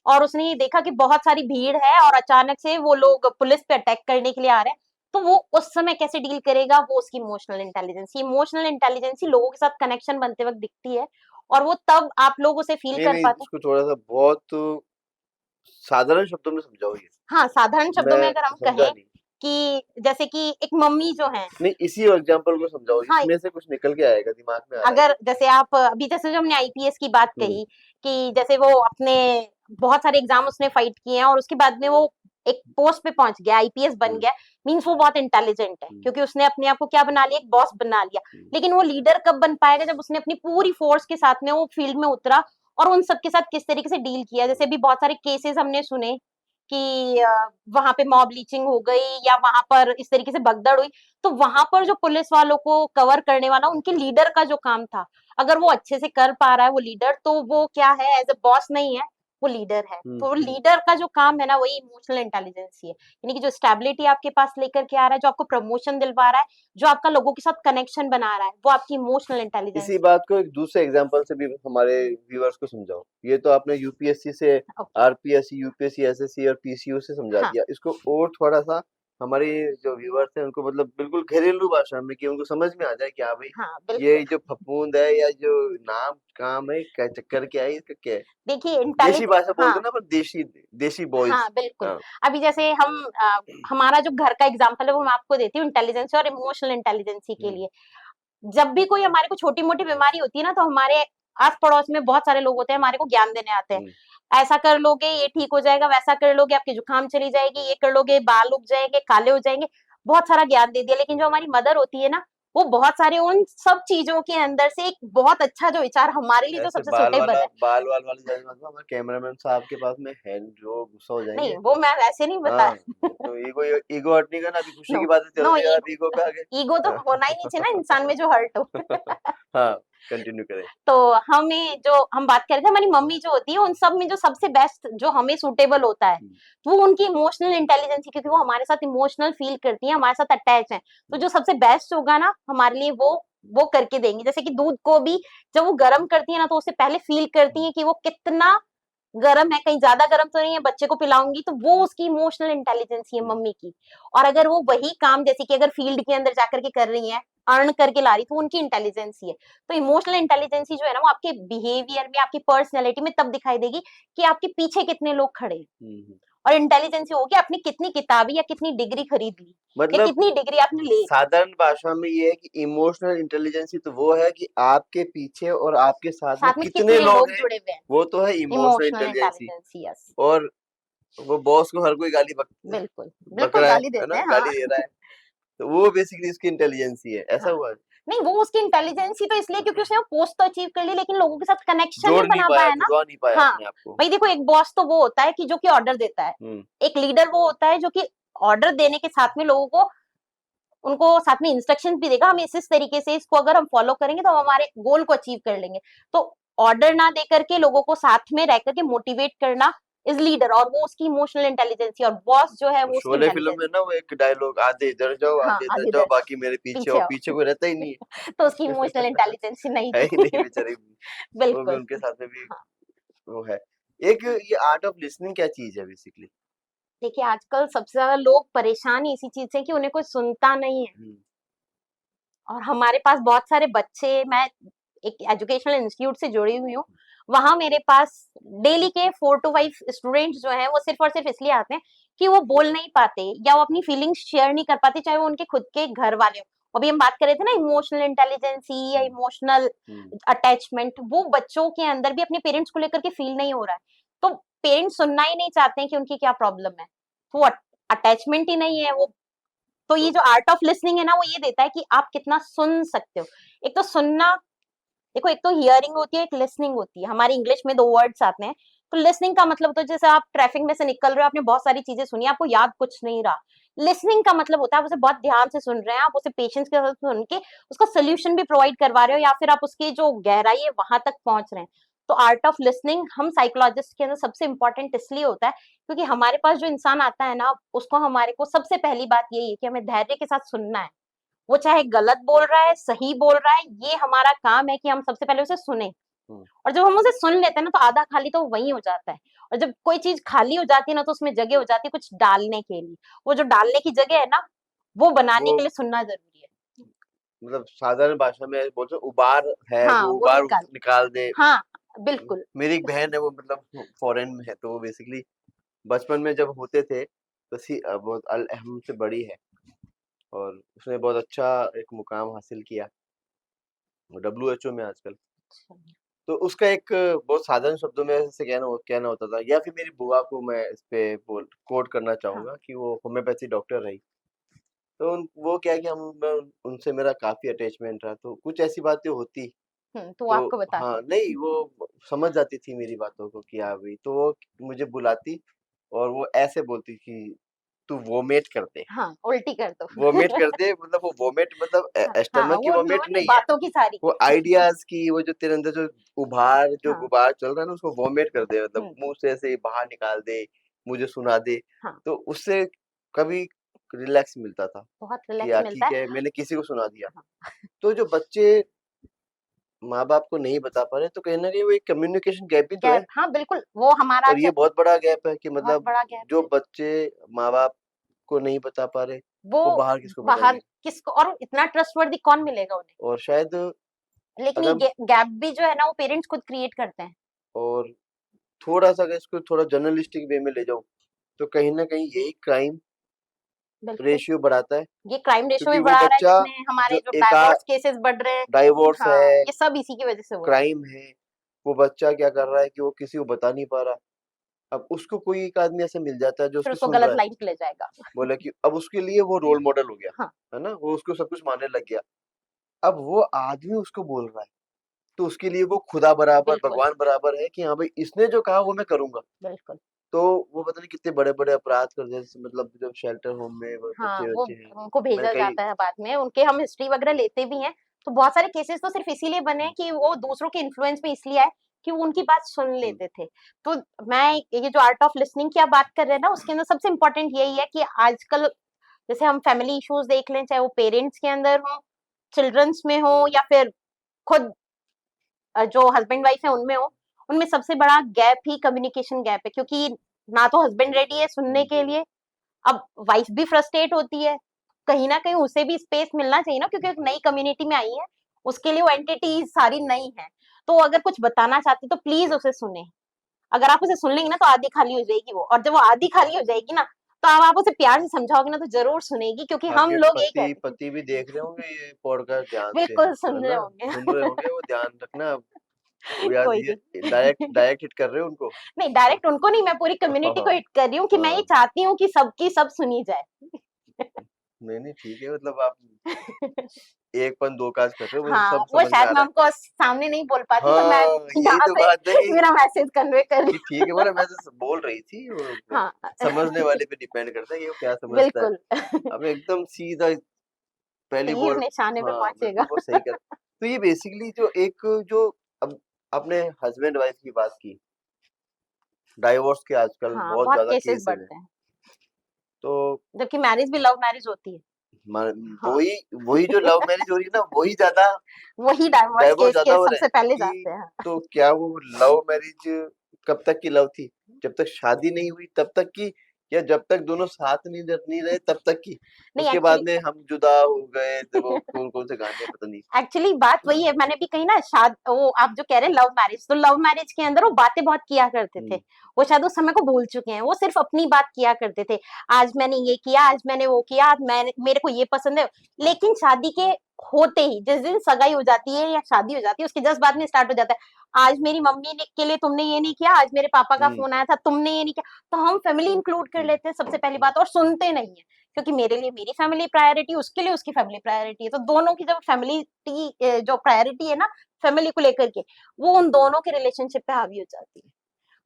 और उसने ये देखा कि बहुत सारी भीड़ है और अचानक से वो लोग पुलिस पे अटैक करने के लिए आ रहे हैं, तो वो उस समय कैसे डील करेगा, वो उसकी इमोशनल इंटेलिजेंस। इमोशनल इंटेलिजेंस लोगों के साथ कनेक्शन बनते वक्त दिखती है, और वो तब आप लोग उसे फील नहीं, कर नहीं, पाते हैं। इसको थोड़ा-सा बहुत साधारण शब्दों में समझाओ ये, हाँ, साधारण शब्दों में मैं अगर हम समझा कहें नहीं। कि जैसे कि एक मम्मी जो है। नहीं, इसी एग्ज़ाम्पल को समझाओ, हाँ, इसमें से कुछ निकल के आएगा, दिमाग में आ रहा है अगर ये। जैसे आप अभी जैसे जो हमने आईपीएस की बात हुँ, कही कि जैसे वो अपने बहुत सारे एग्जाम उसने फाइट किए हैं और उसके बाद में वो एक पोस्ट पे पहुंच गया, आईपीएस बन हुँ, गया, मीन्स वो बहुत इंटेलिजेंट है, हुँ, क्योंकि उसने अपने आप को क्या बना लिया, एक बॉस बना लिया। हुँ, लेकिन वो लीडर कब बन पाएगा, जब उसने अपनी पूरी फोर्स के साथ में वो फील्ड में उतरा और उन सबके साथ किस तरीके से डील किया। जैसे भी बहुत सारे केसेस हमने सुने कि वहां पे मॉब लीचिंग हो गई या वहां पर इस तरीके से भगदड़ हुई, तो वहां पर जो पुलिस वालों को कवर करने वाला उनके लीडर का जो काम था, अगर वो अच्छे से कर पा रहा है वो लीडर, तो वो क्या है, एज अ बॉस नहीं है, वो लीडर है। हुँ, तो लीडर का जो काम है ना, वही इमोशनल इंटेलिजेंस ही है। यानी कि जो स्टेबिलिटी आपके पास लेकर के आ रहा है, जो आपको प्रमोशन दिलवा रहा है, जो आपका लोगों के साथ कनेक्शन बना रहा है, वो आपकी इमोशनल इसी इंटेलिजेंस है। बात को एक दूसरे एग्जांपल से भी हमारे व्यूअर्स को समझाओ। ये तो आपने यूपीएससी से ओके। आरपीएससी, यूपीएससी, एसएससी और पीसीयू से समझा हाँ। दिया। इसको और थोड़ा-सा हमारे जो व्यूअर्स हैं उनको मतलब बिल्कुल घरेलू भाषा में कि उनको समझ में आ जाए कि हाँ भाई, हाँ, बिल्कुल। ये जो फफूंद है या जो नाम काम है, क्या चक्कर क्या है, इसका क्या है? देखिए देशी इंटेलिजेंस। भाषा बोल हाँ। दो ना, पर देशी देशी हाँ, बॉयज़। बिल्कुल। हाँ। अभी जैसे हम हमारा जो घर का एग्जाम्पल है वो मैं आपको देती हूँ इंटेलिजेंस और इमोशनल इंटेलिजेंसी के हुँ, लिए। जब भी कोई हमारे को छोटी-मोटी बीमारी होती है ना, तो हमारे आस-पड़ोस में बहुत सारे लोग होते हैं, हमारे को ज्ञान देने आते हैं। हुँ, ऐसा कर लोगे ये ठीक हो जाएगा, वैसा कर लोगे आपकी जुकाम चली जाएगी, ये कर लोगे बाल उग जाएँगे, काले हो जाएँगे। बहुत सारा ज्ञान दे दिया, लेकिन जो हमारी मदर होती है ना, वो बहुत सारे उन सब चीजों के अंदर से एक बहुत अच्छा जो विचार हमारे लिए जो ऐसे सबसे सुटेबल है। बाल वाल वाली जाने मतलब हमारे कैमरामैन साहब के पास में है जो गुस्सा हो नहीं, जाएंगे। वो मैं वैसे नहीं बता हाँ, तो ईगो ईगो हर्ट नहीं करना, अभी खुशी नो की बातें चल नो रही है, आप ईगो पे आ गए। ईगो तो हाँ। होना ही नहीं चाहिए ना इंसान में जो हर्ट हो। हाँ, कंटिन्यू करें। तो हमें जो हम बात कर रहे थे, हमारी मम्मी जो होती है उन सब में जो सबसे बेस्ट जो हमें सूटेबल होता है, वो उनकी इमोशनल इंटेलिजेंस, क्योंकि वो हमारे साथ इमोशनल फील करती है, हमारे साथ अटैच है। तो जो सबसे बेस्ट होगा ना हमारे लिए, वो करके देंगी। जैसे कि दूध को भी जब वो गर्म करती है ना, तो उससे पहले फील करती है कि वो कितना गरम है, कहीं ज्यादा गरम तो नहीं है, बच्चे को पिलाऊंगी, तो वो उसकी इमोशनल इंटेलिजेंस है मम्मी की। और अगर वो वही काम जैसे कि अगर फील्ड के अंदर जाकर के कर रही है, अर्न करके ला रही, तो उनकी इंटेलिजेंस है। तो इमोशनल इंटेलिजेंस जो है ना, वो आपके बिहेवियर में, आपकी पर्सनैलिटी में तब दिखाई देगी कि आपके पीछे कितने लोग खड़े हैं। और इंटेलिजेंस होगी आपने कितनी किताबी या कितनी डिग्री खरीद ली, या मतलब कितनी डिग्री आपने ले ली। साधारण भाषा में ये है कि इमोशनल इंटेलिजेंस तो वो है कि आपके पीछे और आपके साथ में साथ में कितने कितने लोग लोग हैं, जुड़े हुए हैं। वो तो है emotional emotional intelligence. Intelligence, yes. और वो बॉस को हर कोई बिल्कुल बक बिल्कुल रहा गाली है देते ना, हैं, हाँ। गाली दे रहा है, तो वो बेसिकली उसकी इंटेलिजेंस ही है, ऐसा हाँ, हुआ है। नहीं वो उसकी इंटेलिजेंस ही तो इसलिए क्योंकि उसने वो पोस्ट तो अचीव कर ली, लेकिन लोगों के साथ कनेक्शन जोड़ नहीं नहीं बना पाया, पाया ना। जुड़वा नहीं पाया हाँ, अपने आप को। भाई देखो, एक बॉस तो वो होता है कि जो कि ऑर्डर देता है, हम्म। एक लीडर वो होता है जो कि ऑर्डर देने के साथ में लोगों को, उनको साथ में इंस्ट्रक्शंस भी देगा, हम इस तरीके से इसको अगर हम फॉलो करेंगे तो हम हमारे गोल को अचीव कर लेंगे। तो ऑर्डर ना दे करके लोगों को साथ में रह करके मोटिवेट करना इज लीडर, और वो उसकी इमोशनल इंटेलिजेंस, और बॉस जो है वो वो उसकी शोले फिल्म इंटेलिजेंस। में ना वो एक डायलॉग, हाँ, आधे इधर आगे जाओ, इधर बाकी मेरे पीछे पीछे आओ, आओ। पीछे कोई रहता ही नहीं तो उसकी है। इमोशनल इंटेलिजेंस नहीं है ही थी। नहीं बेचारी, वो भी बिल्कुल। उनके साथ में भी हाँ, वो है। एक ये आर्ट ऑफ लिसनिंग क्या चीज है बेसिकली? देखिए आजकल सबसे ज्यादा लोग परेशान ही इसी चीज से कि उन्हें कोई सुनता नहीं है। और हमारे पास बहुत सारे बच्चे, मैं एक एजुकेशनल इंस्टीट्यूट से जुड़ी हुई हूँ, वहां मेरे पास डेली के 4 to 5 स्टूडेंट्स जो हैं वो सिर्फ और सिर्फ इसलिए आते हैं कि वो बोल नहीं पाते या वो अपनी फीलिंग्स शेयर नहीं कर पाते, चाहे वो उनके खुद के घर वाले हो। अभी हम बात कर रहे थे ना इमोशनल इंटेलिजेंसी या इमोशनल अटैचमेंट, वो बच्चों के अंदर भी अपने पेरेंट्स को लेकर के फील नहीं हो रहा है। तो पेरेंट्स सुनना ही नहीं चाहते हैं कि उनकी क्या प्रॉब्लम है, वो अटैचमेंट ही नहीं है वो। तो ये तो जो आर्ट ऑफ लिसनिंग है ना, वो ये देता है कि आप कितना सुन सकते हो। एक तो सुनना, देखो एक तो हियरिंग होती है, एक लिसनिंग होती है। हमारी इंग्लिश में 2 वर्ड्स आते हैं। तो लिसनिंग का मतलब तो जैसे आप ट्रैफिक में से निकल रहे हो, आपने बहुत सारी चीजें सुनी, आपको याद कुछ नहीं रहा। लिसनिंग का मतलब होता है आप उसे बहुत ध्यान से सुन रहे हैं, आप उसे पेशेंस के साथ सुन के उसका सोल्यूशन भी प्रोवाइड करवा रहे हो, या फिर आप उसकी जो गहराई है वहां तक पहुंच रहे हैं। तो आर्ट ऑफ लिसनिंग हम साइकोलॉजिस्ट के अंदर सबसे इंपॉर्टेंट इसलिए होता है क्योंकि हमारे पास जो इंसान आता है ना, उसको हमारे को सबसे पहली बात यही है कि हमें धैर्य के साथ सुनना है। वो चाहे गलत बोल रहा है, सही बोल रहा है, ये हमारा काम है कि हम सबसे पहले उसे सुने। और जब हम उसे सुन लेते हैं ना, तो आधा खाली तो वहीं हो जाता है। और जब कोई चीज खाली हो जाती है ना, तो उसमें जगह हो जाती है कुछ डालने के लिए। वो जो डालने की जगह है ना, वो बनाने वो के लिए सुनना जरूरी है। मतलब साधारण भाषा में बोलते हैं उबार है, हाँ, वो वो उबार निकाल, निकाल दे। हाँ, बिल्कुल। मेरी एक बहन है, वो मतलब फॉरेन में है, तो वो बेसिकली बचपन में जब होते थे तो बहुत हमसे बड़ी है, और उसने बहुत अच्छा एक मुकाम हासिल किया WHO में आजकल। तो उसका एक बहुत साधारण शब्दों में ऐसे कहना होता था, या फिर मेरी बुआ को मैं इस पे बोल कोट करना हाँ, चाहूंगा कि वो होम्योपैथी डॉक्टर रही। तो वो क्या है कि उनसे मेरा काफी अटैचमेंट रहा, तो कुछ ऐसी बातें होती तो वो तो आपको हाँ, बताती। नहीं वो समझ जाती थी मेरी बातों को कि हाँ भाई, तो वो मुझे बुलाती और वो ऐसे बोलती कि तू वोमेट कर दे। हाँ, उल्टी कर दो। वोमेट कर दे मतलब वो वोमेट मतलब हाँ, हाँ, स्टमक की वो वोमेट नहीं, नहीं है, बातों की सारी। वो आइडियाज की, वो जो तेरे अंदर जो जो हाँ, गुबार चल रहा है ना, उसको वोमेट कर दे, मतलब हम्म, मुंह से ऐसे बाहर निकाल दे, मुझे सुना दे। हाँ, तो उससे कभी रिलैक्स मिलता था बहुत कि रिलैक्स यार मिलता ठीक है। है, मैंने किसी को सुना दिया। हाँ, तो जो बच्चे माँ बाप को नहीं बता पा रहे, तो कहीं ना कहीं वो एक कम्युनिकेशन गैप भी तो है। गैप, हाँ बिल्कुल, वो हमारा और ये क्या, बहुत बड़ा गैप है कि बहुत मतलब बड़ा गैप जो है। बच्चे माँ बाप को नहीं बता पा रहे, वो वो बाहर किसको बाहर बताएंगे? किसको, और इतना ट्रस्टवर्दी कौन मिलेगा उन्हें। और शायद लेकिन अगर, ये गैप भी जो है ना, वो पेरेंट्स खुद क्रिएट करते हैं। और थोड़ा सा अगर इसको थोड़ा जर्नलिस्टिक वे में ले जाऊं, तो कहीं ना कहीं यही क्राइम बिल्कुल, रेशियो बढ़ाता है, ये क्राइम रेशियो क्योंकि भी वो बढ़ा रहा है, बच्चा जिसमें हमारे जो जो एक डाइवोर्स केसेस बढ़ रहे हैं। डाइवोर्स हाँ, है, ये सब इसी की वजह से हो रहा है। क्राइम है, वो बच्चा क्या कर रहा है कि वो किसी को बता नहीं पा रहा, अब उसको कोई एक आदमी ऐसे मिल जाता है जो फिर उसकी उसको सुन रहा गलत है, लाइन पे ले जाएगा। बोला कि अब उसके लिए वो रोल मॉडल हो गया, हाँ, है ना? वो उसको सब कुछ मानने लग गया। अब वो आदमी उसको बोल रहा है, तो उसके लिए वो खुदा बराबर, बिल्कुल, भगवान बराबर है कि हाँ भाई इसने जो कहा वो मैं करूँगा। बिल्कुल। तो वो पता नहीं कितने बड़े-बड़े अपराध कर जैसे मतलब जो शेल्टर होम में वो हाँ, वो बच्चे-वच्चे हैं, उनको मैंने भेजा कई जाता है बाद में, उनके हम हिस्ट्री वगैरह लेते भी हैं, तो बहुत सारे केसेस तो सिर्फ़ इसीलिए बने हैं कि वो दूसरों के इन्फ्लुएंस में इसलिए आए कि वो उनकी बात सुन हुँ, लेते थे। तो मैं ये जो आर्ट ऑफ लिसनिंग की आप बात कर रहे हैं ना, उसके अंदर सबसे इम्पोर्टेंट यही है कि आजकल जैसे हम फैमिली इश्यूज़ देख लें, चाहे वो पेरेंट्स के अंदर हो, चिल्ड्रंस में हो या फिर खुद जो हस्बैंड वाइफ है उनमें हो, उनमें सबसे बड़ा गैप ही कम्युनिकेशन गैप है क्योंकि ना तो हस्बैंड रेडी है सुनने हुँ, के लिए, अब वाइफ भी फ्रस्ट्रेट होती है, कहीं न कहीं उसे भी स्पेस मिलना चाहिए ना क्योंकि एक नई कम्युनिटी में आई है, उसके लिए वो एंटिटी सारी नई है। तो अगर कुछ बताना चाहती है तो प्लीज़ उसे सुनें। अगर आप उसे सुन लेंगी ना तो आधी खाली हो जाएगी वो और जब वो आधी खाली हो जाएगी ना, तो अब आप उसे प्यार से समझाओगे ना तो ज़रूर सुनेगी क्योंकि हम आपके लोग यही पति कहते हैं। पति भी देख रहे होंगे ये पॉडकास्ट ध्यान से, बिल्कुल है सुन रहे ना? होंगे। सुन रहे होंगे वो ध्यान रखना वो याद कोई ये नहीं। डायरेक्ट हिट कर रहे हो उनको। नहीं डायरेक्ट उनको नहीं, मैं पूरी हाँ, कम्युनिटी को हाँ, हिट कर रही हूँ कि मैं ये हाँ। चाहती हूँ कि सबकी सब सुनी जाए। नहीं, नहीं ठीक है मतलब आप एक पन दो काज कर रहे हो, मुझे हाँ, सब वो समझ में शायद आ मैं रहा है। उनको सामने नहीं बोल पाती पर मैं हाँ, यही यहाँ तो से बात है मेरा मैसेज कन्वे कर रही कि ठीक है बोला मैं तो बोल रही थी वो हाँ, समझने वाले पे डिपेंड करता है, ये वो क्या समझता है। बिल्कुल। अब एकदम सीधा पहली तीर वर्ड निशाने पे हाँ, पहुँचेगा। बिल्कुल बहुत सही कर तो ये बेसिकली जो एक जो अब आपने हस्बैंड वाइफ की बात की, डाइवोर्स के आजकल हाँ, बहुत बहुत ज़्यादा केसेस केसेज़ हैं। बढ़ते हैं, तो जबकि मैरिज भी लव मैरिज होती है। म हाँ, वही वही जो लव मैरिज हो रही है ना, वही ज़्यादा वही डाइवोर्स डाइवोर्स केस ज़्यादा के हो रहे सबसे हैं पहले कि जाते हैं। तो क्या वो लव मैरिज कब तक की लव थी? जब तक शादी नहीं हुई तब तक की या जब तक दोनों साथ नहीं रहे तब तक की? नहीं उसके बाद एक्चुअली में हम जुदा हो गए थे वो कौन-कौन से गाने पता नहीं। एक्चुअली बात वही है मैंने भी कही ना शाद वो आप जो कह रहे हैं लव मैरिज तो लव मैरिज के अंदर वो बातें बहुत किया करते थे हुँ, वो शायद उस समय को भूल चुके हैं वो सिर्फ अपनी बात किया करते थे आज मैंने ये किया आज मैंने वो किया आज मैंने मेरे को ये पसंद है लेकिन शादी के होते ही जिस दिन सगाई हो जाती है या शादी हो जाती है उसके जस्ट बाद में स्टार्ट हो जाता है आज मेरी मम्मी ने के लिए तुमने ये नहीं किया आज मेरे पापा का हुँ, फोन आया था तुमने ये नहीं किया तो हम फैमिली इंक्लूड कर हुँ, लेते हैं सबसे पहली बात और सुनते नहीं है क्योंकि मेरे लिए मेरी फैमिली प्रायोरिटी उसके लिए उसकी फैमिली प्रायोरिटी है तो दोनों की जब फैमिली जो प्रायोरिटी है ना फैमिली को लेकर के वो उन दोनों के रिलेशनशिप पे हावी हो जाती है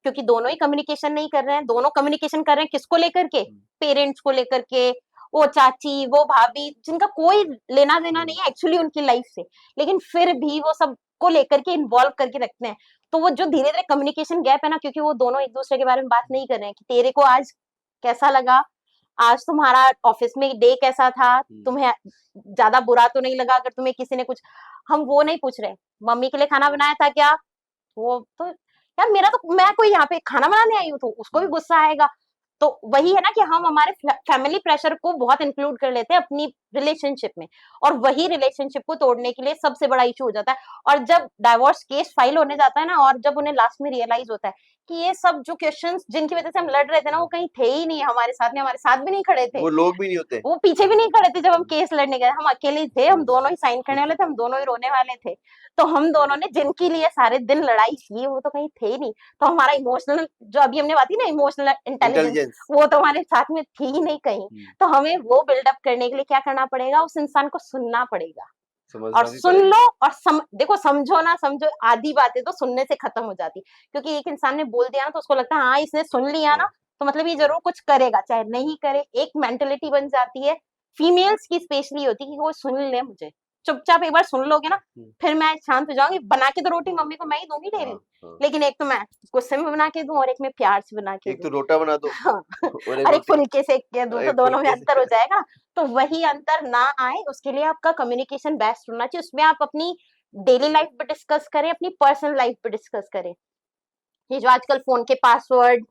क्योंकि दोनों ही कम्युनिकेशन नहीं कर रहे हैं दोनों कम्युनिकेशन कर रहे हैं किसको लेकर के हुँ, पेरेंट्स को लेकर के वो चाची वो भाभी जिनका कोई लेना देना हुँ, नहीं है एक्चुअली उनकी लाइफ से लेकिन फिर भी वो सब को लेकर के इन्वॉल्व करके रखते हैं तो वो जो धीरे धीरे कम्युनिकेशन गैप है ना क्योंकि वो दोनों एक दूसरे के बारे में बात नहीं कर रहे हैं कि तेरे को आज कैसा लगा आज तुम्हारा ऑफिस में डे कैसा था हुँ। तुम्हें ज्यादा बुरा तो नहीं लगा अगर तुम्हें किसी ने कुछ हम वो नहीं पूछ रहे मम्मी के लिए खाना बनाया था क्या वो तो यार मेरा तो मैं कोई यहाँ पे खाना बनाने आई हूँ तो उसको भी हुँ, गुस्सा आएगा तो वही है ना कि हम हमारे फैमिली प्रेशर को बहुत इंक्लूड कर लेते हैं अपनी रिलेशनशिप में और वही रिलेशनशिप को तोड़ने के लिए सबसे बड़ा इशू हो जाता है और जब डाइवोर्स केस फाइल होने जाता है ना और जब उन्हें लास्ट में रियलाइज होता है कि ये सब जो क्वेश्चंस जिनकी वजह से हम लड़ रहे थे ना वो कहीं थे ही नहीं हमारे साथ भी नहीं खड़े थे वो लोग भी नहीं होते। वो पीछे भी नहीं खड़े थे जब हम हुँ, केस लड़ने गए हम अकेले ही थे हम हुँ, दोनों ही साइन करने वाले थे हम दोनों ही रोने वाले थे तो हम दोनों ने जिनके लिए सारे दिन लड़ाई की वो तो कहीं थे ही नहीं तो हमारा इमोशनल जो अभी हमने बात की ना इमोशनल इंटेलिजेंस इंटेलिजेंस वो तो हमारे साथ में थी ही नहीं कहीं हुँ, तो हमें वो बिल्डअप करने के लिए क्या करना पड़ेगा उस इंसान को सुनना पड़ेगा और समझना भी सुन पड़ेगा। लो और देखो समझो ना समझो आधी बातें तो सुनने से खत्म हो जाती क्योंकि एक इंसान ने बोल दिया ना तो उसको लगता है हाँ इसने सुन लिया ना हाँ, तो मतलब ये जरूर कुछ करेगा चाहे नहीं करे एक मेंटेलिटी बन जाती है फीमेल्स की स्पेशली होती है कि वो सुन ले मुझे चुपचाप एक बार सुन लोगे ना हुँ, फिर मैं शांत हो जाऊंगी बना के तो रोटी मम्मी को मैं ही दूंगी हाँ, डेली हाँ। लेकिन एक तो मैं गुस्से में बना के दूं और एक मैं प्यार से बना के एक दूं तो रोटा बना दो हाँ और एक और एक रोटी फुल्के से के दूं तो एक दोनों में फुल्के अंतर हो से जाएगा तो वही अंतर ना आए उसके लिए आपका कम्युनिकेशन बेस्ट होना चाहिए उसमें आप अपनी डेली लाइफ पे डिस्कस करें अपनी पर्सनल लाइफ पे डिस्कस करें ये जो आजकल फोन के पासवर्ड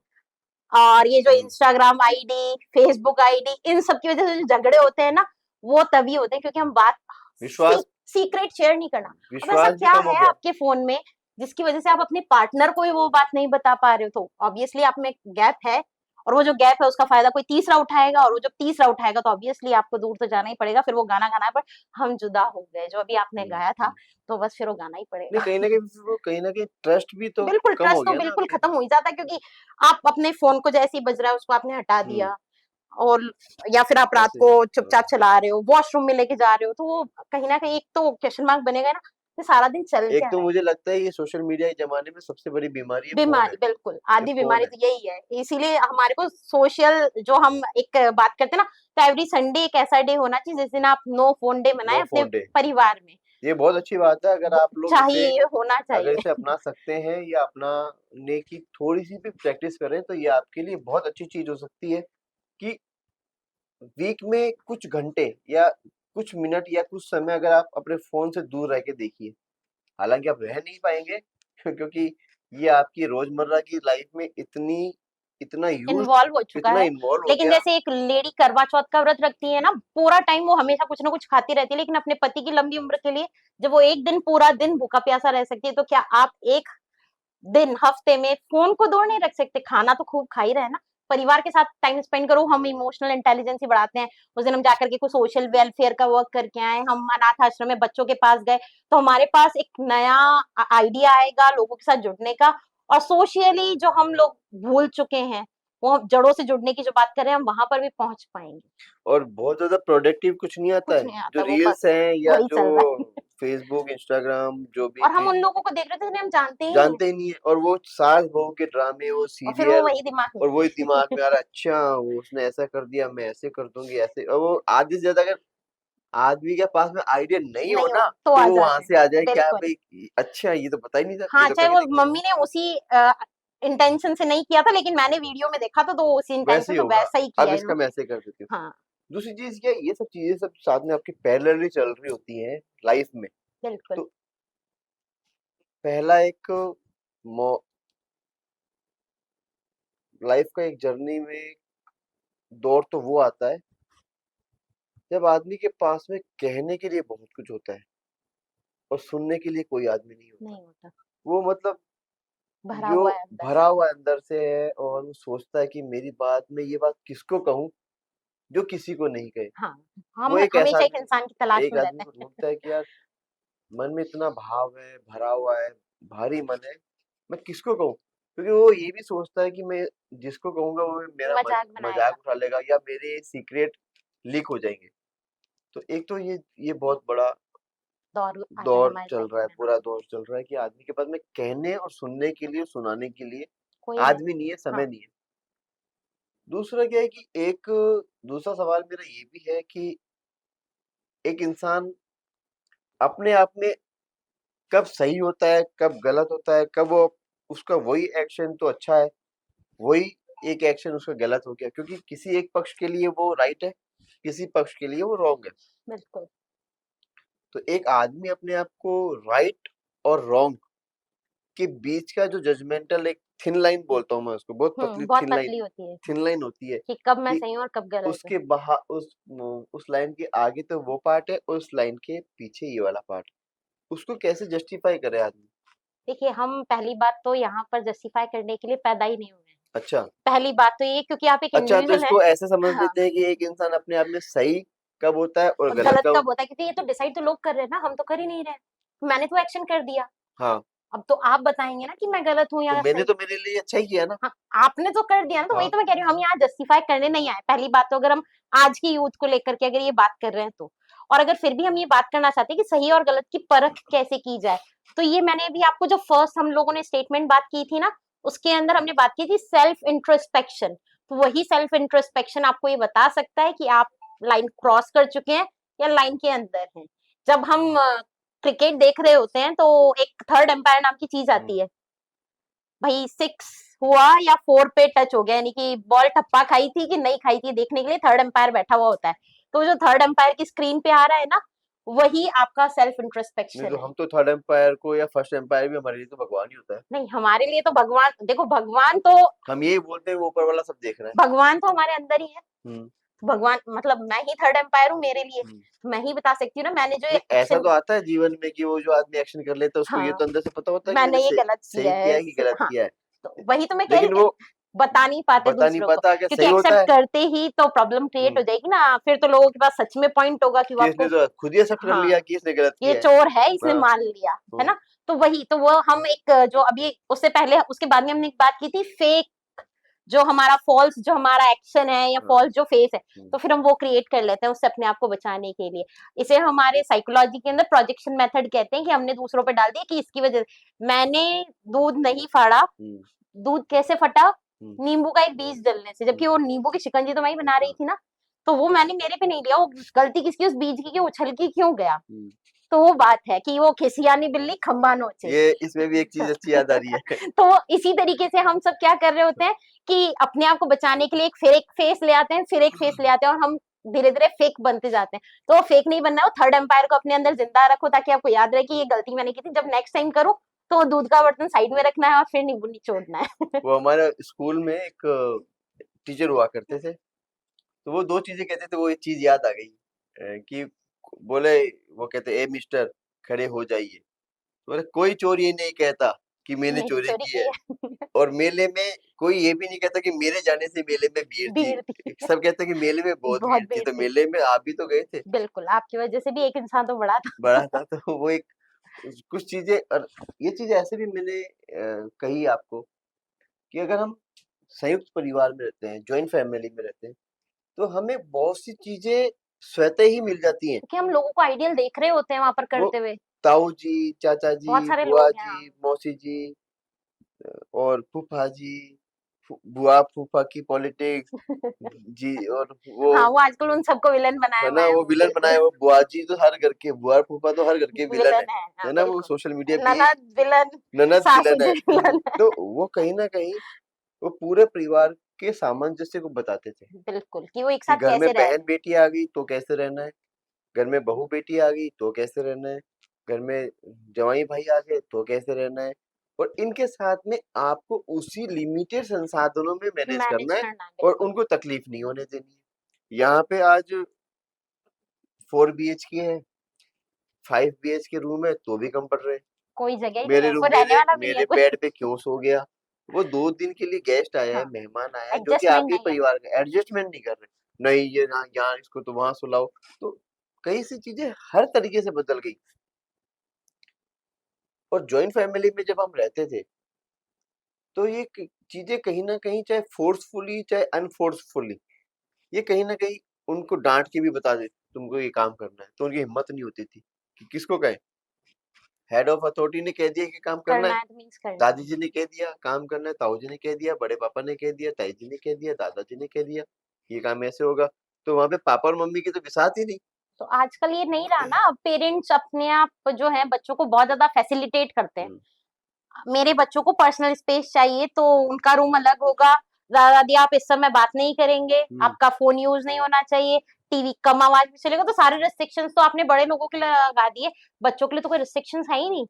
और ये जो हुँ, इंस्टाग्राम आईडी फेसबुक आईडी इन सब की वजह से जो झगड़े होते हैं ना वो तभी होते हैं क्योंकि हम बात विश्वास सीक्रेट शेयर नहीं करना अब ऐसा विश्वास भी क्या कम हो है गया। आपके फोन में जिसकी वजह से आप अपने पार्टनर को ही वो बात नहीं बता पा रहे हो तो ऑब्वियसली आप में गैप है और वो जो गैप है उसका फायदा कोई तीसरा उठाएगा, और वो जब तीसरा उठाएगा तो ऑब्वियसली आपको दूर तो जाना ही पड़ेगा, फिर वो गाना गाना है, पर हम जुदा हो गए जो अभी आपने गाया था, तो बस फिर वो गाना ही नहीं, पड़ेगा। कहीं न कहीं फिर वो कहीं न कहीं ट्रस्ट भी तो बिल्कुल, कम हो ट्रस्ट तो गया ना बिल्कुल आपके खत्म बीच। हो ही जाता है, क्योंकि आप अपने फ़ोन को जैसे ही बज रहा है उसको आपने हटा हुँ, दिया, और या फिर आप रात ऐसे को हाँ। चुपचाप चला रहे हो, वॉशरूम में लेके जा रहे हो, तो वो कहीं न कहीं एक तो क्वेश्चन मार्क बनेगा ना कि सारा दिन चल एक क्या तो रहा है? मुझे लगता है ये सोशल मीडिया के ज़माने में सबसे बड़ी बीमारी ये फ़ोन है, बीमारी बिल्कुल, ये आधी फ़ोन बीमारी है, तो यही है। इसीलिए हमारे को सोशल जो हम एक बात करते हैं ना, तो एवरी संडे एक ऐसा डे होना चाहिए जिस दिन आप नो फ़ोन डे मनाएँ नो अपने फ़ोन डे। परिवार में। ये बहुत अच्छी बात है अगर वो आप लोग इसे चाहिए, ये होना अगर चाहिए। इसे अपना सकते हैं या अपनाने की थोड़ी-सी भी प्रैक्टिस करें, तो ये आपके लिए बहुत अच्छी चीज़ हो सकती है कि वीक में कुछ घंटे या कुछ मिनट या कुछ समय अगर आप अपने फ़ोन से दूर रह के देखिए। हालाँकि आप रह नहीं पाएँगे क्योंकि ये आपकी रोज़मर्रा की लाइफ़ में इतना यूज़ इन्वॉल्व हो चुका इतना है। इन्वॉल्व हो लेकिन गया। जैसे एक लेडी करवा चौथ का व्रत रखती है ना, पूरा टाइम वो हमेशा कुछ ना कुछ खाती रहती है, लेकिन अपने पति की लंबी उम्र के लिए जब वो एक दिन पूरा दिन भूखा-प्यासा रह सकती है, तो क्या आप एक दिन हफ्ते में फ़ोन को दूर नहीं रख सकते? खाना तो खूब खा ही रहे हैं ना, परिवार के साथ टाइम स्पेंड करो, हम इमोशनल इंटेलिजेंस ही बढ़ाते हैं। उस दिन हम जाकर के कुछ सोशल वेलफेयर का वर्क करके आए, हम अनाथ आश्रम में बच्चों के पास गए, तो हमारे पास एक नया आइडिया आएगा लोगों के साथ जुड़ने का, और सोशली जो हम लोग भूल चुके हैं, वो जड़ों से जुड़ने की जो बात कर रहे हैं, हम वहाँ पर भी पहुँच पाएँगे। और बहुत ज़्यादा प्रोडक्टिव कुछ नहीं आता कुछ है। नहीं जो आता, वो बस रील्स हैं या वही जो चल रहा है। फ़ेसबुक, इंस्टाग्राम जो भी और हम चीज़ उन लोगों को देख रहे थे जिन्हें हम जानते ही नहीं हैं, जानते ही नहीं है और वो सास-बहू के ड्रामे, वो और फिर वो सीरियल वही दिमाग में। और वही दिमाग में आ रहा है, अच्छा वो उसने ऐसा कर दिया, मैं ऐसे कर दूँगी, ऐसे और वो आधे से ज़्यादा अगर आदमी के पास में आइडिया नहीं हो नहीं हो ना, तो तो आ वो वहाँ जाते हैं, से आ जाए क्या बिल्कुल। भई अच्छा ये तो पता ही नहीं था, ये हाँ, तो चाहे कभी वो नहीं किया। मम्मी ने उसी इंटेंशन से नहीं किया था, लेकिन मैंने वीडियो में देखा था, तो उसी वैसे इंटेंशन ही से होगा, वैसा ही अब किया इन इसका लोग मैं ने। ऐसे कर देती हूँ। हाँ, दूसरी चीज़ क्या है, ये सब चीज़ें सब साथ में आपकी पैरेलली चल रही होती हैं लाइफ़ में। बिल्कुल। तो पहला एक मो लाइफ़ का एक जर्नी में दौर तो वो आता है, जब आदमी के पास में कहने के लिए बहुत कुछ होता है और सुनने के लिए कोई आदमी नहीं होता। नहीं होता, वो मतलब भरा जो हुआ है अंदर भरा से। हुआ अंदर से है और वो सोचता है कि मेरी बात मैं ये बात किसको कहूँ, जो किसी को नहीं कहे। हाँ, वो हम एक ऐसा हमेशा एक आदमी इंसान की तलाश एक में आदमी रहते को हैं। ढूँढता है कि यार मन में इतना भाव है, भरा हुआ है, भारी मन है, मैं किसको कहूँ? क्योंकि वो ये भी सोचता है कि मैं जिसको कहूँगा वो मेरा मज़ाक मज़ाक बनाएगा, उड़ा लेगा या मेरे सीक्रेट लीक हो जाएँगे। तो एक तो ये बहुत बड़ा दौर आता है दौर हमारी चल लाइफ रहा है, में। हाँ, पूरा दौर चल रहा है कि आदमी के पास में कहने और सुनने के लिए, सुनाने के लिए कोई नहीं। आदमी नहीं है, समय हाँ, नहीं है। दूसरा क्या है कि एक दूसरा सवाल मेरा ये भी है कि एक इंसान अपने आप में कब सही होता है, कब गलत होता है, कब वो उसका वही एक्शन तो अच्छा है, वही एक एक्शन उसका गलत हो गया क्योंकि किसी एक पक्ष के लिए वो राइट है, किसी पक्ष के लिए वो रॉन्ग है। बिल्कुल। तो एक आदमी अपने आप को राइट और रॉन्ग के बीच का जो जजमेंटल एक थिन लाइन बोलता हूँ मैं उसको, बहुत पतली बहुत पतली होती है थिन लाइन होती है कि कब मैं कि सही हूँ और कब गलत हूँ। उसके बहा उस लाइन के आगे तो वो पार्ट है, उस लाइन के पीछे ये वाला पार्ट। उसको कैसे जस्टिफाई करे आदमी? देखिए, हम पहली बात तो यहाँ पर जस्टिफाई करने के लिए पैदा ही नहीं हुए हैं। अच्छा, पहली बात तो ये, क्योंकि आप एक अच्छा तो इंडिविजुअल हैं। इसको ऐसे समझ हाँ। लेते हैं कि एक इंसान अपने आप में सही कब होता है और और गलत गलत कब कब होता है, क्योंकि ये तो डिसाइड तो लोग कर रहे हैं ना, हम तो कर ही नहीं रहे हैं। मैंने तो एक्शन कर दिया, हाँ, अब तो आप बताएँगे ना कि मैं गलत हूँ तो या मैंने सही। तो मेरे लिए अच्छा ही किया ना। हाँ, आपने तो कर दिया ना, तो वही हाँ, तो मैं कह रही हूँ, हम यहाँ जस्टिफाई करने नहीं आए। पहली बात तो अगर हम आज की यूथ को लेकर के अगर ये बात कर रहे हैं तो। और अगर फिर भी हम ये बात करना चाहते हैं कि सही और गलत की परख कैसे की जाए, तो ये मैंने अभी आपको जो फर्स्ट हम लोगों ने स्टेटमेंट बात की थी ना, उसके अंदर हमने बात की थी सेल्फ इंट्रोस्पेक्शन। तो वही सेल्फ इंट्रोस्पेक्शन आपको ये बता सकता है कि आप लाइन क्रॉस कर चुके हैं या लाइन के अंदर हैं। जब हम क्रिकेट देख रहे होते हैं तो एक थर्ड एम्पायर नाम की चीज़ हुँ, आती है। भई 6 हुआ या 4 पे टच हो गया, यानी कि बॉल टप्पा खाई थी कि नहीं खाई थी देखने के लिए थर्ड एम्पायर बैठा हुआ होता है। तो जो थर्ड एम्पायर की स्क्रीन पे आ रहा है ना, वही आपका सेल्फ नहीं तो इंट्रोस्पेक्शन है। हम तो थर्ड एम्पायर को या फर्स्ट एम्पायर भी हमारे लिए तो भगवान ही होता है। नहीं, हमारे लिए तो भगवान, देखो भगवान तो हम यही बोलते हैं वो ऊपर वाला सब देख रहा है। भगवान तो हमारे अंदर ही है। हुँ, भगवान मतलब मैं ही थर्ड एम्पायर हूँ मेरे लिए। हुँ। मैं ही बता सकती हूँ ना मैंने जो नहीं ऐसा एक्शन। तो आता है जीवन में कि वो जो आदमी एक्शन कर लेता है उसको ये हाँ, तो अंदर से पता होता है कि मैंने मैंने ये गलत सही किया किया है है कि गलत हाँ, किया है। तो वही तो मैं कह रही लेकिन वो हूँ। बता नहीं पाते बता नहीं दूसरों को, पाता, क्या क्योंकि सही होता एक्सेप्ट है? करते ही तो प्रॉब्लम क्रिएट हो जाएगी ना, फिर तो लोगों के पास सच में पॉइंट होगा कि वो कि इसने आपको, तो खुद ही एक्सेप्ट कर हाँ, लिया कि इसने गलत ये किया है। चोर है, इसने हाँ, मान लिया, है हाँ, ना? तो वही, तो वो हम एक जो अभी उससे पहले उसके बाद में हमने एक बात की थी, फेक जो हमारा फॉल्स जो हमारा एक्शन है या हाँ, फॉल्स जो फेस है, हुँ, तो फिर हम वो क्रिएट कर लेते हैं उससे अपने आप को बचाने के लिए। इसे हमारे साइकोलॉजी के अंदर प्रोजेक्शन मेथड कहते हैं कि हमने दूसरों पे डाल दिया कि इसकी वजह से मैंने दूध नहीं फाड़ा, हुँ, दूध कैसे फटा? हुँ, नींबू का एक बीज डलने से, जबकि वो नींबू की शिकंजी तो मैं ही बना रही हाँ, थी ना, तो वो मैंने मेरे पे नहीं लिया, वो गलती किसकी, उस बीज की, कि उछल के क्यों गया? हुँ। तो वो बात है कि वो खिसियानी बिल्ली खंबा नोचे। ये इसमें भी एक चीज़ अच्छी याद आ रही है। तो इसी तरीके से हम सब क्या कर रहे होते हैं कि अपने आप को बचाने के लिए एक फेक फेस ले आते हैं, फिर एक फेस ले आते हैं, और हम धीरे-धीरे फेक बनते जाते हैं। तो फेक नहीं बनना है, वो थर्ड एम्पायर को अपने अंदर ज़िंदा रखो ताकि आपको याद रहे कि ये गलती मैंने की थी, जब नेक्स्ट टाइम करूँ तो दूध का बर्तन साइड में रखना है और फिर नींबू निचोड़ना है। वो हमारे स्कूल में एक टीचर हुआ करते थे, तो वो 2 चीज़ें कहते थे, वो एक चीज़ याद आ गई कि बोले वो कहते, "ए मिस्टर खड़े हो जाइए।" तो बोले, "कोई चोर ये नहीं कहता कि मैंने मैंने चोरी चोरी की की है, है। और मेले में कोई ये भी नहीं कहता कि मेरे जाने से मेले में भीड़ थी। भीड़ थी। सब कहते हैं कि मेले में बहुत बहुत भीड़ थी, भीड़ तो थी। मेले में आप भी तो गए थे।" बिल्कुल, आपकी वजह से भी एक इंसान तो बढ़ा था। बड़ा था तो वो एक कुछ चीज़ें, और ये चीज़ें ऐसे भी मैंने कही आपको कि अगर हम संयुक्त परिवार में रहते हैं, जॉइंट फैमिली में रहते हैं, तो हमें बहुत सी चीज़ें स्वतः ही मिल जाती हैं। क्योंकि हम लोगों को आइडियल देख रहे होते हैं वहाँ पर वो करते हुए। ताऊ जी, चाचा जी, बहुत सारे बुआ लोग हैं, जी, हाँ। मौसी जी और फूफा जी, बुआ फूफा की पॉलिटिक्स जी, और वो हाँ, वो आजकल उन सबको विलेन बनाया है हुआ ना, है वो वो, विलन बनाए, बिल्कुल। वो बुआ जी तो हर घर के, बुआ फूफा तो हर घर के विलन विलेन है, हाँ, है ना, वो बिल्कुल। सोशल मीडिया पे एक ननद विलन, ननद सासू विलन जी है। विलन तो है। वो कहीं न कहीं वो पूरे परिवार के सामंजस्य को बताते थे बिल्कुल, कि वो एक कि साथ घर में कैसे रह रहे हैं। बहन-बेटी आ गई तो कैसे रहना है, घर में बहू-बेटी आ गई तो कैसे रहना है, घर में जवाई-भाई आ गए तो कैसे रहना है, और इनके साथ में आपको उसी लिमिटेड संसाधनों में मैनेज मैनेज करना है करना है, और बिल्कुल। उनको तकलीफ नहीं होने देनी है। यहाँ पे आज 4 बीएचके है, 5 बीएचके रूम है तो भी कम पड़ रहे हैं। कोई जगह ही नहीं मेरे है, रूम कोई रहने मेरे वाला भी नहीं है मेरे कोई। बेड पे क्यों सो गया? वो 2 दिन के लिए गेस्ट आया है, हाँ, मेहमान आया है, जो कि एडजस्टमेंट आपके नहीं है। परिवार का एडजस्टमेंट नहीं कर रहे। नहीं, ये ना यहाँ इसको तो वहाँ सुलाओ। तो कई सी चीज़ें हर तरीके से बदल गई, और जॉइंट फैमिली में जब हम रहते थे, तो ये क चीज़ें कहीं न कहीं चाहे फ़ोर्सफुली चाहे अनफ़ोर्सफुली, ये कहीं न कहीं उनको डाँट के भी बता देते, तुमको ये काम करना है। तो उनकी हिम्मत नहीं होती थी कि किसको कहें? हेड ऑफ़ अथॉरिटी ने कह दिया कि काम करना है। करना है तो मीन्स करना दादी है। जी ने कह दिया काम करना है, ताऊ जी ने कह दिया, बड़े पापा ने कह दिया, ताई जी ने कह दिया, दादाजी ने कह दिया, ये काम ऐसे होगा। तो वहाँ पे पापा और मम्मी की तो बिसात ही नहीं। तो आजकल ये नहीं रहा ना, पेरेंट्स अपने आप जो है बच्चों को बहुत ज़्यादा फैसिलिटेट करते हैं। हुँ, मेरे बच्चों को पर्सनल स्पेस चाहिए तो उनका रूम अलग होगा। दादी आप इस समय बात नहीं करेंगे, हुँ। आपका फ़ोन यूज़ नहीं होना चाहिए, टीवी कम आवाज़ में चलेगा, तो सारे रिस्ट्रिक्शंस तो आपने बड़े लोगों के लिए लगा दिए, बच्चों के लिए तो कोई रिस्ट्रिक्शंस है ही नहीं।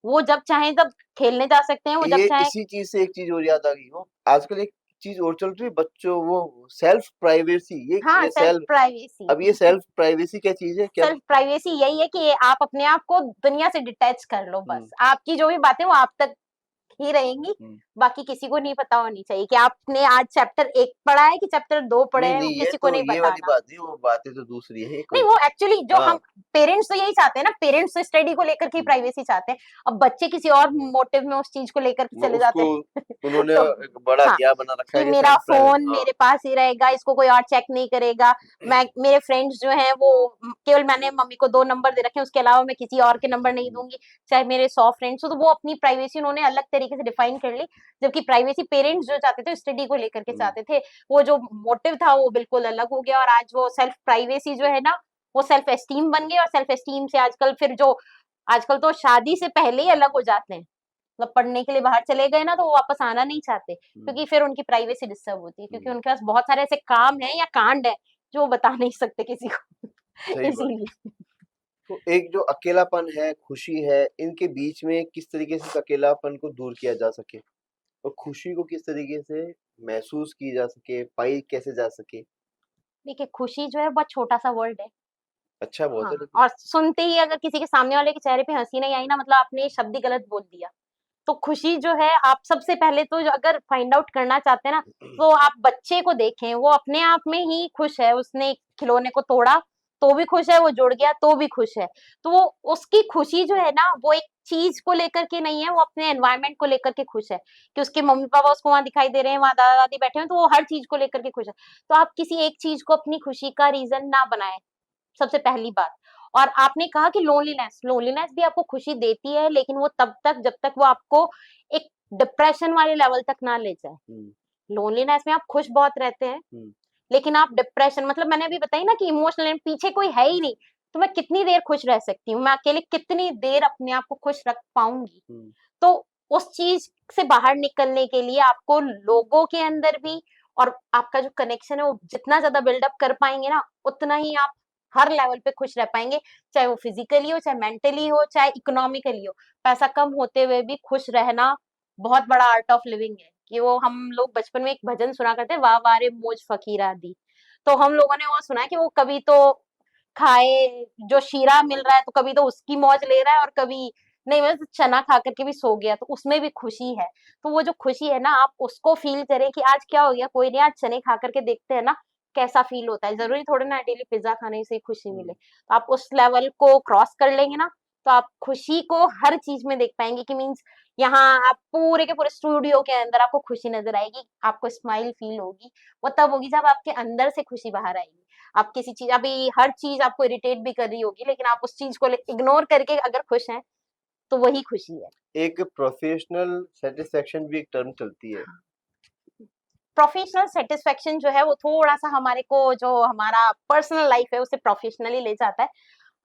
वो जब चाहें तब खेलने जा सकते हैं, वो जब ये चाहें। इसी चीज़ से एक चीज़ और याद आ गई हो, आजकल एक चीज़ और चल रही है, बच्चों वो सेल्फ प्राइवेसी, हाँ, ये सेल्फ सेल्फ प्राइवेसी। अब ये सेल्फ प्राइवेसी क्या चीज़ है? क्या सेल्फ प्राइवेसी यही है कि आप अपने आप को दुनिया से डिटैच कर लो हुँ, बस। आपकी जो भी बातें वो आप तक ही रहेंगी, हुँ। बाकी किसी को नहीं पता होनी चाहिए कि आपने आज चैप्टर 1 पढ़ा है कि चैप्टर 2 पढ़े नहीं, हैं, वो नहीं, किसी को नहीं ये वाली बताना। बात नहीं, वो बातें तो दूसरी है नहीं, कोई। वो एक्चुअली जो हाँ, हम पेरेंट्स तो यही चाहते हैं ना, पेरेंट्स तो स्टडी को लेकर के हुँ। प्राइवेसी चाहते हैं। अब बच्चे किसी और मोटिव में उस चीज़ को लेकर के वो चले उसको जाते हैं। उन्होंने तो एक बड़ा हाँ, हथियार बना रखा है कि कि मेरा सेल्फ प्राइवेट फ़ोन हाँ। मेरे पास ही रहेगा, इसको कोई और चेक नहीं करेगा। मैं मेरे फ्रेंड्स जो हैं वो केवल मैंने मम्मी को 2 नंबर दे रखे हैं, उसके अलावा मैं किसी और के नंबर नहीं हुँ, दूँगी। चाहे मेरे 100 फ्रेंड्स हो, तो वो अपनी प्राइवेसी उन्होंने अलग तरीके से डिफाइन कर ली। जबकि प्राइवेसी पेरेंट्स जो चाहते थे, स्टडी को लेकर के हुँ। चाहते थे। वो जो मोटिव था वो बिल्कुल अलग हो गया, और आज वो सेल्फ प्राइवेसी जो है ना, वो सेल्फ एस्टीम बन गई, और सेल्फ एस्टीम से आजकल फिर जो आजकल तो शादी से पहले ही अलग हो जाते हैं। मतलब पढ़ने के लिए बाहर चले गए ना तो वो वापस आना नहीं चाहते, हुँ, क्योंकि फिर उनकी प्राइवेसी डिस्टर्ब होती है, क्योंकि हुँ। उनके पास बहुत सारे ऐसे काम हैं या कांड हैं जो वो बता नहीं सकते किसी को। सही बात। इसीलिए। तो एक जो अकेलापन है, खुशी है, इनके बीच में किस तरीके से इस अकेलापन को दूर किया जा सके? और खुशी को किस तरीके से महसूस की जा सके, पाई कैसे जा सके? देखिए, खुशी जो है बहुत छोटा-सा वर्ड है। अच्छा बहुत हाँ, है लेकिन। और सुनते ही अगर किसी के सामने वाले के चेहरे पे हँसी नहीं आई ना, मतलब आपने शब्द ही गलत बोल दिया। तो खुशी जो है आप सबसे पहले तो अगर फाइंड आउट करना चाहते हैं ना, तो आप बच्चे को देखें, वो अपने आप में ही खुश है। उसने एक खिलौने को तोड़ा तो भी खुश है, वो जुड़ गया तो भी खुश है। तो वो उसकी खुशी जो है ना, वो एक चीज को लेकर के नहीं है, वो अपने एनवायरनमेंट को लेकर के खुश है कि उसके मम्मी पापा उसको वहां दिखाई दे रहे हैं, वहां दादा दादी बैठे हैं, तो वो हर चीज को लेकर के खुश है। तो आप किसी एक चीज को अपनी खुशी का रीजन ना बनाएं, सबसे पहली बात। और आपने कहा कि लोनलीनेस, लोनलीनेस भी आपको खुशी देती है, लेकिन वो तब तक जब तक वो आपको एक डिप्रेशन वाले लेवल तक ना ले जाए। लोनलीनेस में आप खुश बहुत रहते हैं, लेकिन आप डिप्रेशन, मतलब मैंने अभी बताई ना कि इमोशनल पीछे कोई है ही नहीं, तो मैं कितनी देर खुश रह सकती हूँ, मैं अकेले कितनी देर अपने आप को खुश रख पाऊंगी। तो उस चीज से बाहर निकलने के लिए आपको लोगों के अंदर भी, और आपका जो कनेक्शन है वो जितना ज्यादा बिल्डअप कर पाएंगे ना, उतना ही आप हर लेवल पे खुश रह पाएंगे, चाहे वो फिजिकली हो, चाहे मेंटली हो, चाहे इकोनॉमिकली हो। पैसा कम होते हुए भी खुश रहना बहुत बड़ा आर्ट ऑफ लिविंग है। कि वो हम लोग बचपन में एक भजन सुना करते हैं, वाह वाह रे मौज फकीरा दी। तो हम लोगों ने वो सुना है कि वो कभी तो खाए, जो शीरा मिल रहा है तो कभी तो उसकी मौज ले रहा है, और कभी नहीं, बस चना खा करके भी सो गया, तो उसमें भी खुशी है। तो वो जो खुशी है ना, आप उसको फील करें कि आज क्या हो गया, कोई नहीं, आज चने खा करके देखते हैं ना कैसा फील होता है। जरूरी थोड़ी ना डेली पिज्जा खाने से ही खुशी मिले। तो आप उस लेवल को क्रॉस कर लेंगे ना, तो आप खुशी को हर चीज में देख पाएंगे। कि मीन्स यहाँ आप पूरे के पूरे स्टूडियो के अंदर आपको खुशी नजर आएगी, आपको स्माइल फील होगी। वो तब होगी जब आपके अंदर से खुशी बाहर आएगी। आप किसी चीज, अभी हर चीज आपको इरिटेट भी कर रही होगी, लेकिन आप उस चीज को इग्नोर करके अगर खुश हैं, तो वही खुशी है। एक प्रोफेशनल सेटिस्फेक्शन भी एक टर्म चलती है। प्रोफेशनल सेटिस्फेक्शन जो है वो थोड़ा सा हमारे को, जो हमारा पर्सनल लाइफ है उसे प्रोफेशनली ले जाता है।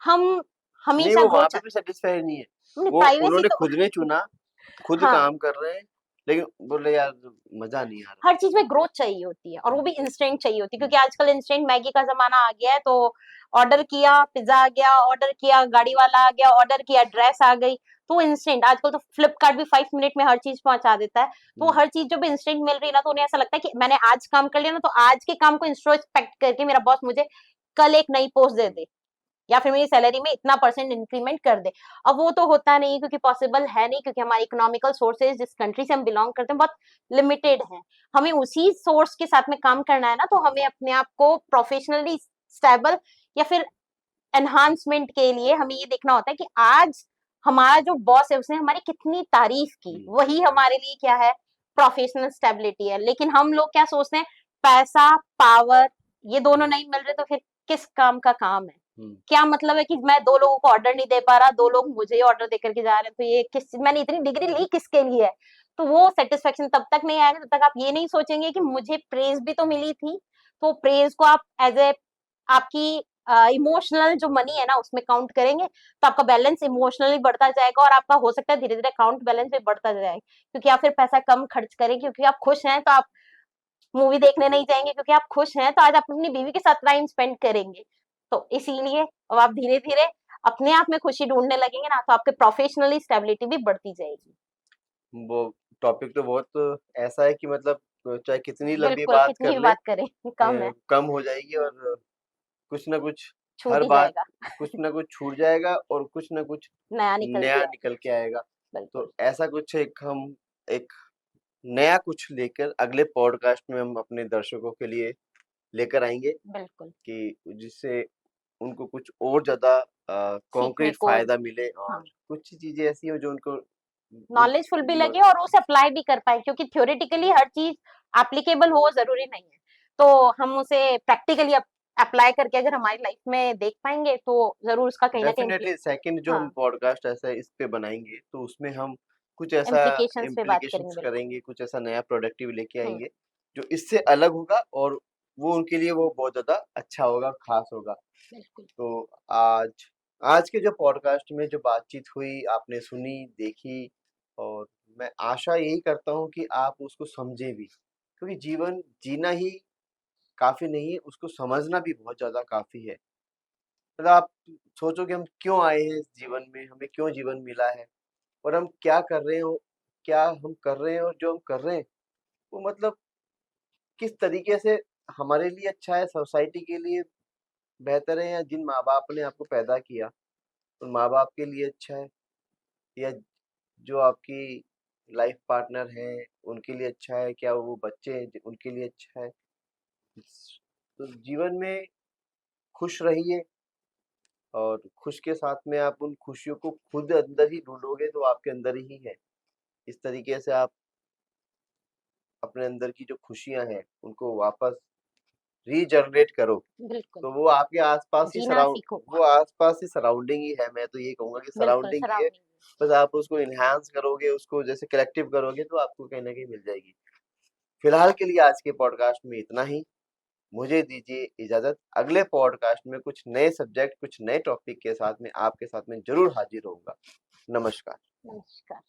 हम नहीं, हमेशा वो ग्रो वहाँ पे भी सेटिस्फाई नहीं है। वो प्राइवेसी उन्होंने तो खुद ने चुना, खुद हाँ, काम कर रहे हैं, लेकिन बोले यार मजा नहीं आ रहा। हर चीज में ग्रोथ चाहिए होती है, और वो भी इंस्टेंट चाहिए होती है, क्योंकि आजकल इंस्टेंट मैगी का जमाना आ गया है। तो ऑर्डर किया, पिज्जा आ गया, ऑर्डर किया, गाड़ी वाला आ गया, ऑर्डर किया, ड्रेस आ गई। तो इंस्टेंट, आजकल तो फ्लिपकार्ट भी 5 मिनट में हर चीज पहुंचा देता है। तो वो हर चीज जब इंस्टेंट मिल रही है ना, तो उन्हें ऐसा लगता है कि मैंने आज काम कर लिया ना, तो आज के काम को इंट्रोस्पेक्ट करके मेरा बॉस मुझे कल एक नई पोस्ट दे दे, या फिर मेरी सैलरी में इतना परसेंट इंक्रीमेंट कर दे। अब वो तो होता नहीं, क्योंकि पॉसिबल है नहीं, क्योंकि हमारे इकोनॉमिकल सोर्सेज जिस कंट्री से हम बिलोंग करते हैं बहुत लिमिटेड हैं। हमें उसी सोर्स के साथ में काम करना है ना, तो हमें अपने आप को प्रोफेशनली स्टेबल, या फिर एनहांसमेंट के लिए हमें ये देखना होता है कि आज हमारा जो बॉस है उसने हमारी कितनी तारीफ की, वही हमारे लिए क्या है, प्रोफेशनल स्टेबिलिटी है। लेकिन हम लोग क्या सोचते हैं, पैसा, पावर, ये दोनों नहीं मिल रहे तो फिर किस काम का काम है। क्या मतलब है कि मैं 2 लोगों को ऑर्डर नहीं दे पा रहा, 2 लोग मुझे ही ऑर्डर देकर के जा रहे हैं, तो ये किस, मैंने इतनी डिग्री ली किसके लिए है। तो वो सेटिस्फेक्शन तब तक नहीं आएगा जब तक आप ये नहीं सोचेंगे कि मुझे प्रेज भी तो मिली थी। तो प्रेज को आप एज ए, आपकी इमोशनल जो मनी है ना उसमें काउंट करेंगे, तो आपका बैलेंस इमोशनली बढ़ता जाएगा, और आपका हो सकता है धीरे धीरे अकाउंट बैलेंस भी बढ़ता जाए, क्योंकि आप फिर पैसा कम खर्च करेंगे, क्योंकि आप खुश हैं तो आप मूवी देखने नहीं जाएंगे, क्योंकि आप खुश हैं तो आज आप अपनी बीवी के साथ टाइम स्पेंड करेंगे। तो इसीलिए अब आप धीरे धीरे अपने आप में खुशी ढूंढने लगेंगे ना, तो आपके प्रोफेशनली स्टेबिलिटी भी बढ़ती जाएगी। वो टॉपिक तो बहुत ऐसा है कि मतलब चाहे कितनी लंबी बिल्कुल, बात कितनी कर भी ले, बात करें कम है, कम हो जाएगी, और कुछ ना कुछ, छूट हर ही बात जाएगा, कुछ ना कुछ छूट जाएगा और कुछ ना कुछ नया निकल के नया आए। निकल के आएगा। बिल्कुल, तो ऐसा कुछ एक नया कुछ लेकर अगले पॉडकास्ट में हम अपने दर्शकों के लिए लेकर आएंगे, बिल्कुल, कि जिससे उनको कुछ और ज़्यादा सीखने कॉन्क्रीट को, फ़ायदा मिले, और हाँ, कुछ चीज़ें ऐसी हो जो उनको नॉलेजफुल भी न लगे और उसे अप्लाई भी कर पाए, क्योंकि थ्योरेटिकली हर चीज एप्लीकेबल हो जरूरी नहीं है। तो हम उसे प्रैक्टिकली अप्लाई करके अगर हमारी लाइफ में देख पाएंगे, तो जरूर उसका कहीं ना कहीं डेफ़िनेटली सेकंड जो हम हाँ, पॉडकास्ट ऐसा इस पे बनाएँगे, तो उसमें हम कुछ ऐसा इम्प्लीकेशंस पे बात करेंगे, इम्प्लीकेशंस बिल्कुल। करेंगे, कुछ ऐसा नया प्रोडक्टिव लेके हम्म, आएँगे, जो इससे अलग होगा, और वो उनके लिए वो बहुत ज़्यादा अच्छा होगा और ख़ास होगा। बिल्कुल, तो आज आज के जो पॉडकास्ट में जो बातचीत हुई, आपने सुनी, देखी, और मैं आशा यही करता हूँ कि आप उसको समझें भी, क्योंकि जीवन जीना ही काफ़ी नहीं है, उसको समझना भी बहुत ज़्यादा काफ़ी है। मतलब आप सोचो कि हम क्यों आए हैं इस जीवन में, हमें क्यों जीवन मिला है, और हम क्या कर रहे हो, क्या हम कर रहे हैं, और जो हम कर रहे हैं, वो मतलब किस तरीके से हमारे लिए अच्छा है, सोसाइटी के लिए बेहतर है, या जिन माँ-बाप ने आपको पैदा किया, उन माँ-बाप के लिए अच्छा है, या जो आपकी लाइफ पार्टनर है उनके लिए अच्छा है, क्या वो बच्चे हैं उनके लिए अच्छा है। तो जीवन में खुश रहिए और खुश के साथ में आप उन खुशियों को खुद अंदर ही ढूंढोगे तो आपके अंदर ही है। इस तरीके से आप अपने अंदर की जो खुशियां हैं उनको वापस रीजनरेट करो। बिल्कुल, तो वो आपके आसपास ही जीना सीखो। वो आसपास ही सराउंडिंग ही है। मैं तो ये कहूंगा कि बिल्कुल, सराउंडिंग ही है। सराउंडिंग। बस आप उसको इन्हांस करोगे, उसको जैसे कलेक्टिव करोगे तो आपको कहीं ना कहीं मिल जाएगी। फिलहाल के लिए आज के पॉडकास्ट में इतना ही। मुझे दीजिए इजाजत। अगले पॉडकास्ट में कुछ नए सब्जेक्ट, कुछ नए टॉपिक के साथ में आपके साथ में जरूर हाजिर होऊंगा। नमस्कार। नमस्कार।